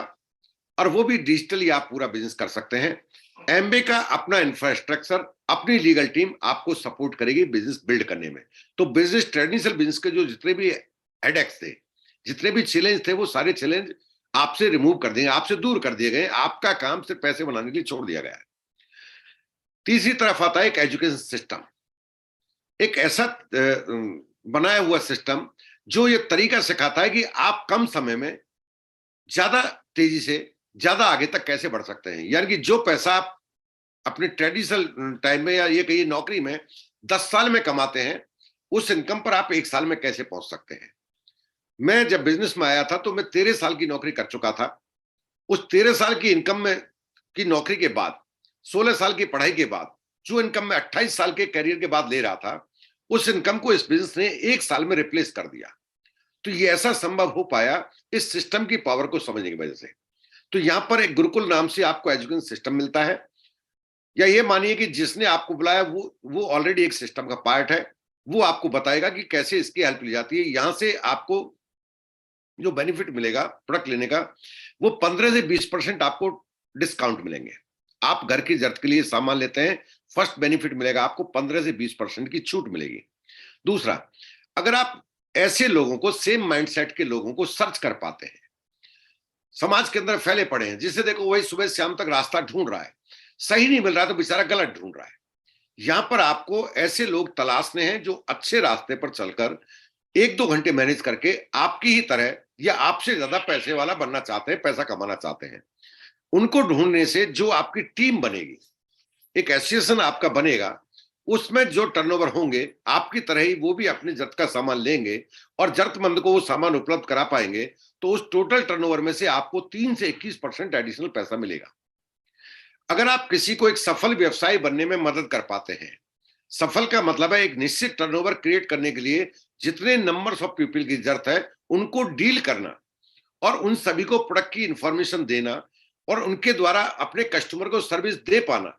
और वो भी डिजिटली आप पूरा बिजनेस कर सकते हैं। एमबे का अपना इंफ्रास्ट्रक्चर, अपनी लीगल टीम आपको सपोर्ट करेगी बिजनेस बिल्ड करने में। तो बिजनेस, ट्रेडिशनल बिजनेस के जो जितने भी हेडेक्स थे, जितने भी चैलेंज थे वो सारे चैलेंज आपसे रिमूव कर दिए, आपसे दूर कर दिए गए। आपका काम सिर्फ पैसे बनाने के लिए छोड़ दिया गया है। तीसरी तरफ आता है एक एजुकेशन सिस्टम, एक ऐसा बनाया हुआ सिस्टम जो ये तरीका सिखाता है कि आप कम समय में ज्यादा तेजी से ज्यादा आगे तक कैसे बढ़ सकते हैं। यानी कि जो पैसा आप अपने ट्रेडिशनल टाइम में या ये कहिए नौकरी में 10 साल में कमाते हैं, उस इनकम पर आप 1 साल में कैसे पहुंच सकते हैं। मैं जब बिजनेस में आया था तो मैं 13 साल की नौकरी कर चुका था। उस 13 साल की इनकम में की नौकरी के बाद, 16 साल की पढ़ाई के बाद, जो इनकम में 28 साल के करियर के बाद ले रहा था, उस इनकम को इस बिजनेस ने 1 साल में रिप्लेस कर दिया। तो ये ऐसा संभव हो पाया इस सिस्टम की पावर को समझने की वजह से। तो यहां पर एक गुरुकुल नाम से आपको एजुकेशन सिस्टम मिलता है, या ये मानिए कि जिसने आपको बुलाया वो ऑलरेडी एक सिस्टम का पार्ट है। वो आपको बताएगा कि कैसे इसकी हेल्प ली जाती है। यहां से आपको जो बेनिफिट मिलेगा प्रोडक्ट लेने का, वो 15 से 20% आपको डिस्काउंट मिलेंगे। आप घर की जरूरत के लिए सामान लेते हैं, फर्स्ट बेनिफिट मिलेगा आपको 15 से 20% की छूट मिलेगी। दूसरा, अगर आप ऐसे लोगों को, सेम माइंडसेट के लोगों को सर्च कर पाते हैं, समाज के अंदर फैले पड़े हैं, जिसे देखो वही सुबह शाम तक रास्ता ढूंढ रहा है, सही नहीं मिल रहा तो बेचारा गलत ढूंढ रहा है। यहां पर आपको ऐसे लोग तलाशने हैं जो अच्छे रास्ते पर चलकर 1-2 घंटे मैनेज करके आपकी ही तरह या आपसे ज्यादा पैसे वाला बनना चाहते हैं, पैसा कमाना चाहते हैं। उनको ढूंढने से जो आपकी टीम बनेगी, एक एसोसिएशन आपका बनेगा, उसमें जो टर्नओवर होंगे आपकी तरह ही वो भी अपनी जरूरत का सामान लेंगे और जरूरतमंद को वो सामान उपलब्ध करा पाएंगे। तो उस टोटल टर्नओवर में से आपको 3 से 21% एडिशनल पैसा मिलेगा। अगर आप किसी को एक सफल व्यवसाय बनने में मदद कर पाते हैं, सफल का मतलब है एक निश्चित टर्नओवर क्रिएट करने के लिए जितने नंबर्स ऑफ पीपल की जरूरत है उनको डील करना और उन सभी को प्रोडक्ट की इंफॉर्मेशन देना और उनके द्वारा अपने कस्टमर को सर्विस दे पाना,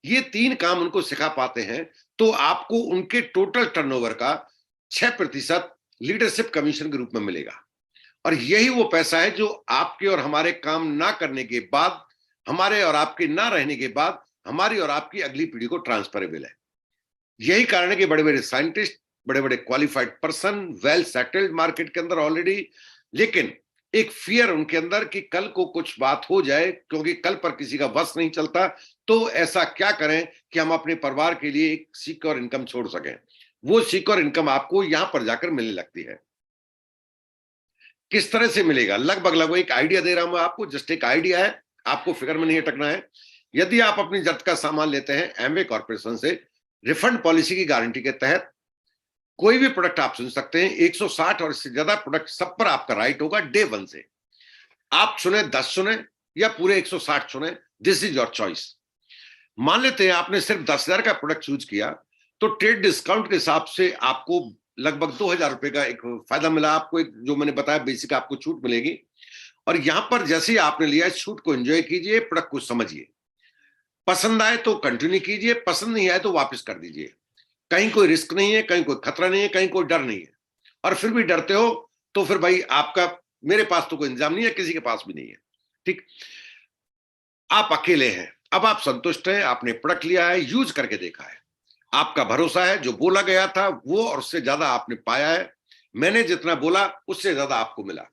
ये 3 काम उनको सिखा पाते हैं, तो आपको उनके टोटल टर्नओवर का 6% लीडरशिप कमीशन के रूप में मिलेगा। और यही वो पैसा है जो आपके और हमारे काम ना करने के बाद, हमारे और आपके ना रहने के बाद हमारी और आपकी अगली पीढ़ी को ट्रांसफरेबल है। यही कारण है कि बड़े बड़े साइंटिस्ट, बड़े बड़े qualified person, well settled market के अंदर ऑलरेडी, लेकिन एक फियर उनके अंदर कि कल को कुछ बात हो जाए, क्योंकि कल पर किसी का वश नहीं चलता, तो ऐसा क्या करें कि हम अपने परिवार के लिए एक सिक्योर इनकम छोड़ सकें। वो सिक्योर इनकम आपको यहां पर जाकर मिलने लगती है। किस तरह से मिलेगा, लगभग एक आइडिया दे रहा हूं मैं आपको, जस्ट एक आइडिया है, आपको फिगर में नहीं अटकना है। यदि आप अपनी जरूरत का सामान लेते हैं एमवे कॉर्पोरेशन से, रिफंड पॉलिसी की गारंटी के तहत कोई भी प्रोडक्ट आप चुन सकते हैं। 160 और इससे ज्यादा प्रोडक्ट सब पर आपका राइट होगा डे 1 से। आप चुने 10 चुने या पूरे 160 चुने, दिस इज योर चॉइस। मान लेते हैं आपने सिर्फ 10,000 का प्रोडक्ट चूज किया, तो ट्रेड डिस्काउंट के हिसाब से आपको लगभग 2,000 रुपए का एक फायदा मिला। आपको एक जो मैंने बताया बेसिक आपको छूट मिलेगी। और यहां पर जैसे ही आपने लिया, इस छूट को एंजॉय कीजिए, प्रोडक्ट को समझिए, पसंद आए तो कंटिन्यू कीजिए, पसंद नहीं आए तो वापस कर दीजिए। कहीं कोई रिस्क नहीं है, कहीं कोई खतरा नहीं है, कहीं कोई डर नहीं है। और फिर भी डरते हो तो फिर भाई आपका, मेरे पास तो कोई इंतजाम नहीं है, किसी के पास भी नहीं है। ठीक, आप अकेले हैं, अब आप संतुष्ट हैं, आपने प्रोडक्ट लिया है, यूज करके देखा है, आपका भरोसा है, जो बोला गया था वो और उससे ज्यादा आपने पाया है। मैंने जितना बोला उससे ज्यादा आपको मिला।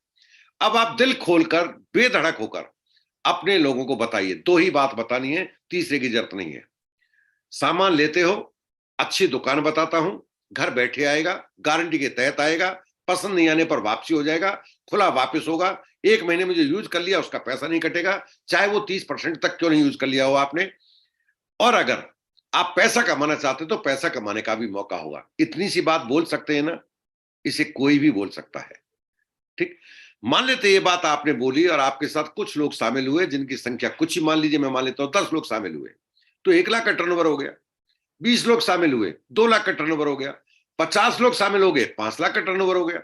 अब आप दिल खोलकर, बेधड़क होकर अपने लोगों को बताइए। 2 ही बात बतानी है, तीसरे की जरूरत नहीं है। सामान लेते हो, अच्छी दुकान बताता हूं, घर बैठे आएगा, गारंटी के तहत आएगा, पसंद नहीं आने पर वापसी हो जाएगा, खुला वापस होगा। 1 महीने में जो यूज कर लिया उसका पैसा नहीं कटेगा, चाहे वो 30% तक क्यों नहीं यूज कर लिया हो आपने। और अगर आप पैसा कमाना चाहते हो तो पैसा कमाने का भी मौका होगा। इतनी सी बात बोल सकते हैं ना, इसे कोई भी बोल सकता है। ठीक, मान लेते ये बात आपने बोली और आपके साथ कुछ लोग शामिल हुए, जिनकी संख्या कुछ ही मान लीजिए, मैं मान लेता हूं 10 लोग शामिल हुए, तो 1 लाख का टर्नओवर हो गया। 20 लोग शामिल हुए, 2 लाख का टर्नओवर हो गया। 50 लोग शामिल हो गए, 5 लाख का टर्नओवर हो गया।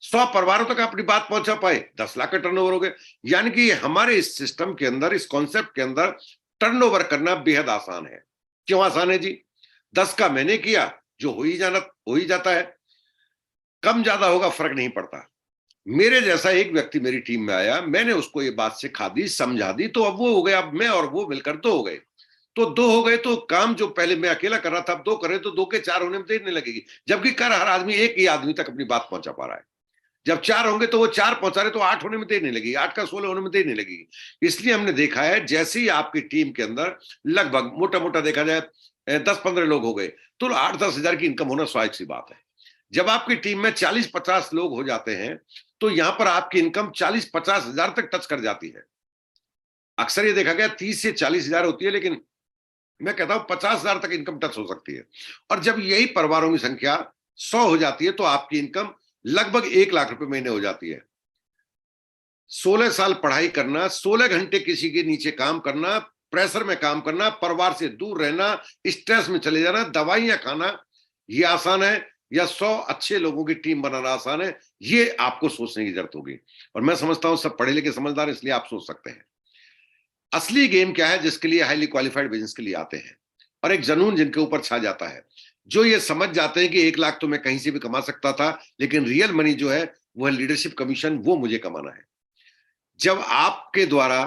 100 परिवारों तक अपनी बात पहुंचा पाए, 10 लाख का टर्नओवर हो गया। यानी कि हमारे इस सिस्टम के अंदर, इस कॉन्सेप्ट के अंदर टर्नओवर करना बेहद आसान है। क्यों आसान है जी? 10 का मैंने किया, जो हो ही जाता है, कम ज्यादा होगा फर्क नहीं पड़ता। मेरे जैसा एक व्यक्ति मेरी टीम में आया, मैंने उसको ये बात सिखा दी, समझा दी, तो अब वो हो गया। अब मैं और वो मिलकर 2 हो गए, तो 2 हो गए, तो काम जो पहले मैं अकेला कर रहा था, अब 2 कर रहे तो 2 के 4 होने में देर नहीं लगेगी। जबकि कर हर आदमी एक ही आदमी तक अपनी बात पहुंचा पा रहा है। जब 4 होंगे तो वो 4 पहुंचा रहे तो 8 होने में देर नहीं लगेगी, 8 का 16 होने में देर नहीं लगेगी। इसलिए हमने देखा है जैसे ही आपकी टीम के अंदर लगभग मोटा मोटा देखा जाए 10-15 लोग हो गए तो 8-10 हजार की इनकम होना स्वाभाविक सी बात है। जब आपकी टीम में 40-50 लोग हो जाते हैं तो यहां पर आपकी इनकम 40-50 हजार तक टच कर जाती है। अक्सर ये देखा गया 30 से 40 हजार होती है, लेकिन मैं कहता हूं 50 हजार तक इनकम टच हो सकती है। और जब यही परिवारों की संख्या 100 हो जाती है तो आपकी इनकम लगभग 1 लाख रुपए महीने हो जाती है। 16 साल पढ़ाई करना, 16 घंटे किसी के नीचे काम करना, प्रेशर में काम करना, परिवार से दूर रहना, स्ट्रेस में चले जाना, दवाइयां खाना, ये आसान है या 100 अच्छे लोगों की टीम बनाना आसान है? ये आपको सोचने की जरूरत होगी। और मैं समझता हूं सब पढ़े लिखे समझदार, इसलिए आप सोच सकते हैं। असली गेम क्या है जिसके लिए हाईली क्वालिफाइड बिजनेस के लिए आते हैं और एक जनून जिनके ऊपर छा जाता है, जो ये समझ जाते हैं कि 1 लाख तो मैं कहीं से भी कमा सकता था, लेकिन रियल मनी जो है वो है लीडरशिप कमीशन, वो मुझे कमाना है। जब आपके द्वारा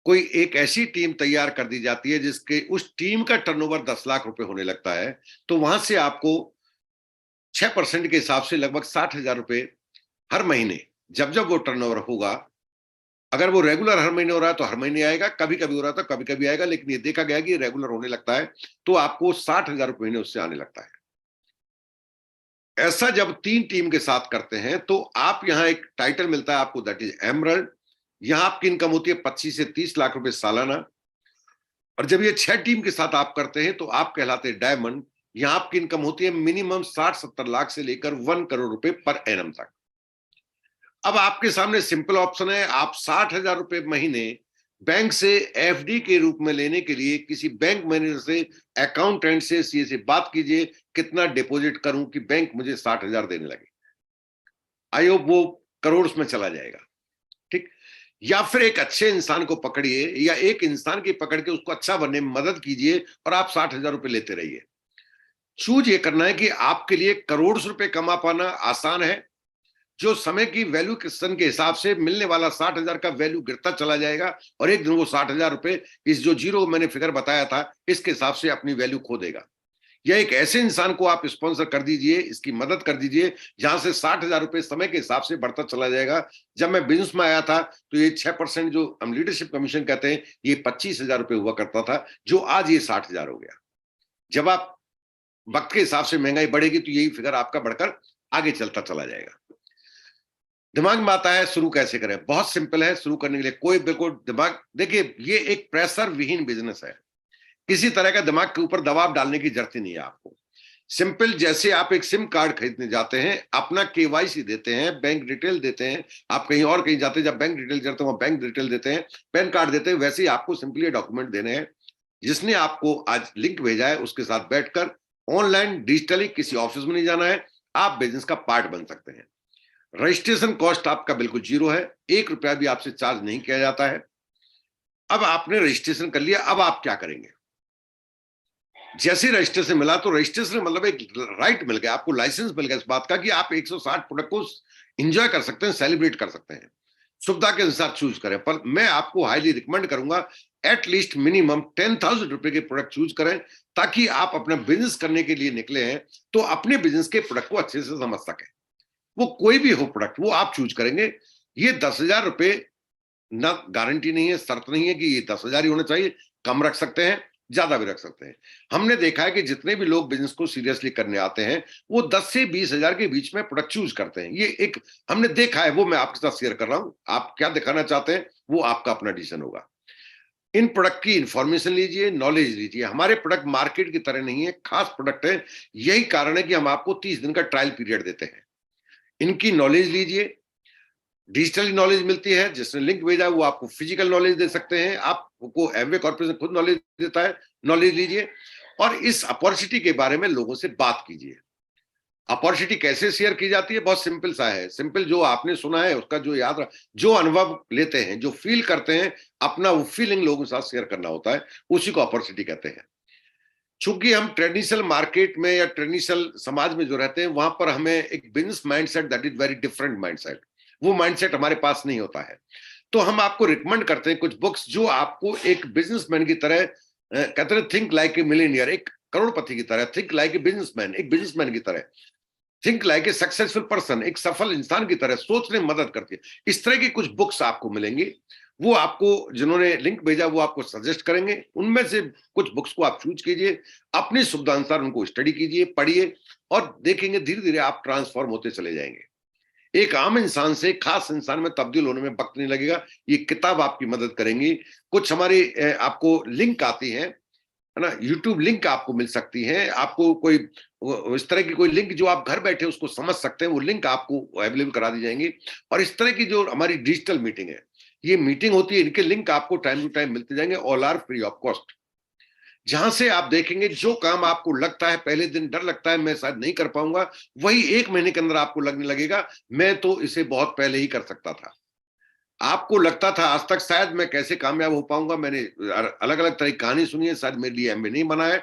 कोई एक ऐसी टीम तैयार कर दी जाती है जिसके उस टीम का टर्नओवर 10 लाख रुपए होने लगता है, तो वहां से आपको 6% के हिसाब से लगभग 60 हजार रुपए हर महीने, जब जब वो टर्नओवर होगा, अगर वो रेगुलर हर महीने हो रहा है तो हर महीने आएगा, कभी कभी हो रहा है तो कभी कभी आएगा, लेकिन ये देखा गया कि रेगुलर होने लगता है तो आपको 60 हजार रुपए महीने उससे आने लगता है। ऐसा जब 3 टीम के साथ करते हैं तो आप यहां एक टाइटल मिलता है आपको, दैट इज एमरल्ड। यहां आपकी इनकम होती है 25 से 30 लाख रुपए सालाना। और जब ये 6 टीम के साथ आप करते हैं तो आप कहलाते हैं डायमंड। यहां आपकी इनकम होती है मिनिमम 60-70 लाख से लेकर 1 करोड़ रुपए पर एनम तक। अब आपके सामने सिंपल ऑप्शन है, आप 60 हजार रुपए महीने बैंक से एफडी के रूप में लेने के लिए किसी बैंक मैनेजर से, अकाउंटेंट से, सीए से बात कीजिए कितना डिपॉजिट करूं कि बैंक मुझे 60 हजार देने लगे। आई होप वो करोड़ में चला जाएगा। ठीक। या फिर एक अच्छे इंसान को पकड़िए या एक इंसान की पकड़ के उसको अच्छा बनने में मदद कीजिए और आप 60 हजार रुपए लेते रहिए। चूज ये करना है कि आपके लिए करोड़ रुपए कमा पाना आसान है, जो समय की वैल्यू क्वेश्चन के हिसाब से मिलने वाला 60 हजार का वैल्यू गिरता चला जाएगा और एक दिन वो 60 हजार रुपए इस जो जीरो मैंने फिगर बताया था इसके हिसाब से अपनी वैल्यू खो देगा। या एक ऐसे इंसान को आप स्पॉन्सर कर दीजिए, इसकी मदद कर दीजिए, जहां से 60 हजार रुपए समय के हिसाब से बढ़ता चला जाएगा। जब मैं बिजनेस में आया था तो ये 6% जो हम लीडरशिप कमीशन कहते हैं, ये 25 हजार रुपए हुआ करता था, जो आज ये 60 हजार हो गया। जब आप वक्त के हिसाब से महंगाई बढ़ेगी तो यही फिगर आपका बढ़कर आगे चलता चला जाएगा। दिमाग में आता है शुरू कैसे करें? बहुत सिंपल है शुरू करने के लिए, कोई बिल्कुल दिमाग, देखिए ये एक प्रेशर विहीन बिजनेस है, किसी तरह का दिमाग के ऊपर दबाव डालने की जरूरत ही नहीं है आपको। सिंपल, जैसे आप एक सिम कार्ड खरीदने जाते हैं, अपना केवाईसी देते हैं, बैंक डिटेल देते हैं, आप कहीं और कहीं जाते हैं जब बैंक डिटेल करते हैं वहां बैंक डिटेल देते हैं, पैन कार्ड देते हैं, वैसे ही आपको सिंपली डॉक्यूमेंट देने हैं। जिसने आपको आज लिंक भेजा है उसके साथ बैठकर ऑनलाइन डिजिटली, किसी ऑफिस में नहीं जाना है, आप बिजनेस का पार्ट बन सकते हैं। रजिस्ट्रेशन कॉस्ट आपका बिल्कुल जीरो है, 1 रुपया भी आपसे चार्ज नहीं किया जाता है। अब आपने रजिस्ट्रेशन कर लिया, अब आप क्या करेंगे? जैसे रजिस्ट्रेशन मिला तो रजिस्ट्रेशन मतलब एक राइट मिल गया आपको, लाइसेंस मिल गया इस बात का कि आप 160 प्रोडक्ट को एंजॉय कर सकते हैं, सेलिब्रेट कर सकते हैं। सुविधा के अनुसार चूज करें, पर मैं आपको हाईली रिकमेंड करूंगा एटलीस्ट मिनिमम 10,000 रुपए के प्रोडक्ट चूज करें, ताकि आप अपना बिजनेस करने के लिए निकले हैं तो अपने बिजनेस के प्रोडक्ट को अच्छे से समझ सकें। वो कोई भी हो प्रोडक्ट, वो आप चूज करेंगे। ये 10,000 रुपए ना गारंटी नहीं है, शर्त नहीं है कि ये 10,000 ही होना चाहिए, कम रख सकते हैं, ज्यादा भी रख सकते हैं। हमने देखा है कि जितने भी लोग बिजनेस को सीरियसली करने आते हैं वो 10 से 20,000 के बीच में प्रोडक्ट चूज करते हैं। ये एक हमने देखा है, वो मैं आपके साथ शेयर कर रहा हूं। आप क्या दिखाना चाहते हैं वो आपका अपना डिसीजन होगा। इन प्रोडक्ट की इंफॉर्मेशन लीजिए, नॉलेज लीजिए। हमारे प्रोडक्ट मार्केट की तरह नहीं है, खास प्रोडक्ट है, यही कारण है कि हम आपको 30 दिन का ट्रायल पीरियड देते हैं। इनकी नॉलेज लीजिए, डिजिटली नॉलेज मिलती है, जिसने लिंक भेजा वो आपको फिजिकल नॉलेज दे सकते हैं, आपको एमवे कॉर्पोरेशन खुद नॉलेज देता है, नॉलेज लीजिए और इस अपॉर्चुनिटी के बारे में लोगों से बात कीजिए। अपॉर्चुनिटी कैसे शेयर की जाती है? बहुत सिंपल सा है, सिंपल, जो आपने सुना है उसका जो याद रख, जो अनुभव लेते हैं, जो फील करते हैं, अपना वो फीलिंग लोगों के साथ शेयर करना होता है, उसी को अपॉर्चुनिटी कहते हैं। चूंकि हम ट्रेडिशनल मार्केट में या ट्रेडिशनल समाज में जो रहते हैं वहां पर हमें एक business mindset, that is very different mindset, वो माइंडसेट हमारे पास नहीं होता है। तो हम आपको रिकमेंड करते हैं कुछ बुक्स जो आपको एक बिजनेसमैन की तरह, कहते हैं थिंक लाइक ए मिलेनियर, एक करोड़पति की तरह, थिंक लाइक ए बिजनेसमैन, एक बिजनेसमैन की तरह think like a successful person, एक सफल इंसान की तरह सोचने में मदद करती है। इस तरह की कुछ बुक्स आपको मिलेंगी, वो आपको जिन्होंने लिंक भेजा वो आपको सजेस्ट करेंगे, उनमें से कुछ बुक्स को आप चूज कीजिए, अपनी सुविधा अनुसार उनको स्टडी कीजिए, पढ़िए, और देखेंगे धीरे धीरे आप ट्रांसफॉर्म होते चले जाएंगे। एक आम इंसान से खास इंसान में तब्दील होने में वक्त नहीं लगेगा। ये किताब आपकी मदद करेंगी। कुछ हमारी आपको लिंक आती है ना, यूट्यूब लिंक आपको मिल सकती है, आपको कोई इस तरह की कोई लिंक जो आप घर बैठे उसको समझ सकते हैं, वो लिंक आपको अवेलेबल करा दी जाएंगी। और इस तरह की जो हमारी डिजिटल मीटिंग है, ये मीटिंग होती है, इनके लिंक आपको टाइम टू टाइम मिलते जाएंगे, all are free of cost. जहां से आप देखेंगे जो काम आपको लगता है पहले दिन डर लगता है मैं शायद नहीं कर पाऊंगा, वही 1 महीने के अंदर आपको लगने लगेगा मैं तो इसे बहुत पहले ही कर सकता था। आपको लगता था आज तक शायद मैं कैसे कामयाब हो पाऊंगा, मैंने अलग अलग तरह की कहानी सुनी है, शायद मेरे लिए एमबीए नहीं बना है।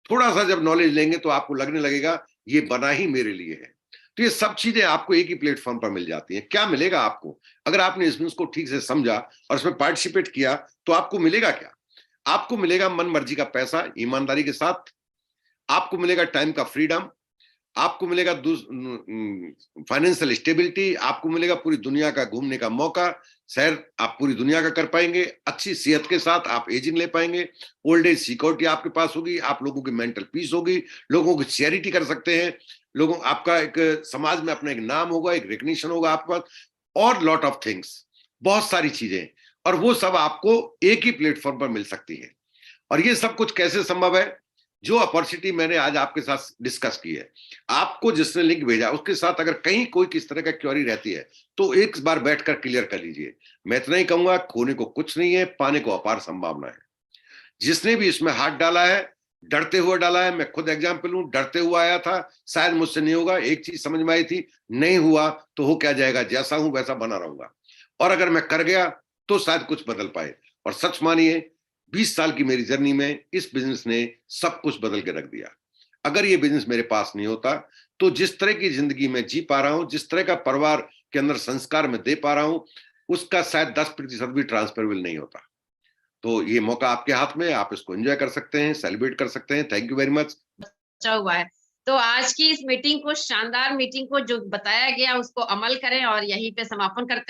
थोड़ा सा जब नॉलेज लेंगे तो आपको लगने लगेगा ये बना ही मेरे लिए है। तो ये सब चीजें आपको एक ही प्लेटफॉर्म पर मिल जाती हैं। क्या मिलेगा आपको अगर आपने इस को ठीक से समझा और इसमें पार्टिसिपेट किया, तो आपको मिलेगा क्या? आपको मिलेगा मन मर्जी का पैसा ईमानदारी के साथ, आपको मिलेगा टाइम का फ्रीडम, आपको मिलेगा फाइनेंशियल स्टेबिलिटी, आपको मिलेगा पूरी दुनिया का घूमने का मौका, सैर आप पूरी दुनिया का कर पाएंगे, अच्छी सेहत के साथ आप एजिंग ले पाएंगे, ओल्ड एज सिक्योरिटी आपके पास होगी, आप लोगों की मेंटल पीस होगी, लोगों की चैरिटी कर सकते हैं, लोगों आपका एक समाज में अपना एक नाम होगा, एक रिकग्निशन होगा आपके पास, और लॉट ऑफ थिंग्स, बहुत सारी चीजें, और वो सब आपको एक ही प्लेटफॉर्म पर मिल सकती है। और ये सब कुछ कैसे संभव है? जो अपॉर्चुनिटी मैंने आज आपके साथ डिस्कस की है, आपको जिसने लिंक भेजा उसके साथ अगर कहीं कोई किस तरह का क्वेरी रहती है तो एक बार बैठकर क्लियर कर लीजिए। मैं इतना ही कहूंगा, खोने को कुछ नहीं है, पाने को अपार संभावना है। जिसने भी इसमें हाथ डाला है डरते हुए डाला है, मैं खुद एग्जाम्पल हूं, डरते हुआ आया था, शायद मुझसे नहीं होगा, एक चीज समझ में आई थी, नहीं हुआ तो हो क्या जाएगा, जैसा हूं वैसा बना रहूंगा, और अगर मैं कर गया तो शायद कुछ बदल पाए। और सच मानिए 20 साल की मेरी जर्नी में इस बिजनेस ने सब कुछ बदल के रख दिया। अगर ये बिजनेस मेरे पास नहीं होता तो जिस तरह की जिंदगी में जी पा रहा हूं, जिस तरह का परिवार के अंदर संस्कार में दे पा रहा हूं, उसका शायद 10% भी ट्रांसफरेबल नहीं होता। तो ये मौका आपके हाथ में है, आप इसको एंजॉय कर सकते हैं, सेलिब्रेट कर सकते हैं। Thank you very much. अच्छा हुआ है। तो आज की इस मीटिंग को, शानदार मीटिंग को जो बताया गया उसको अमल करें और यहीं पे समापन करते हैं।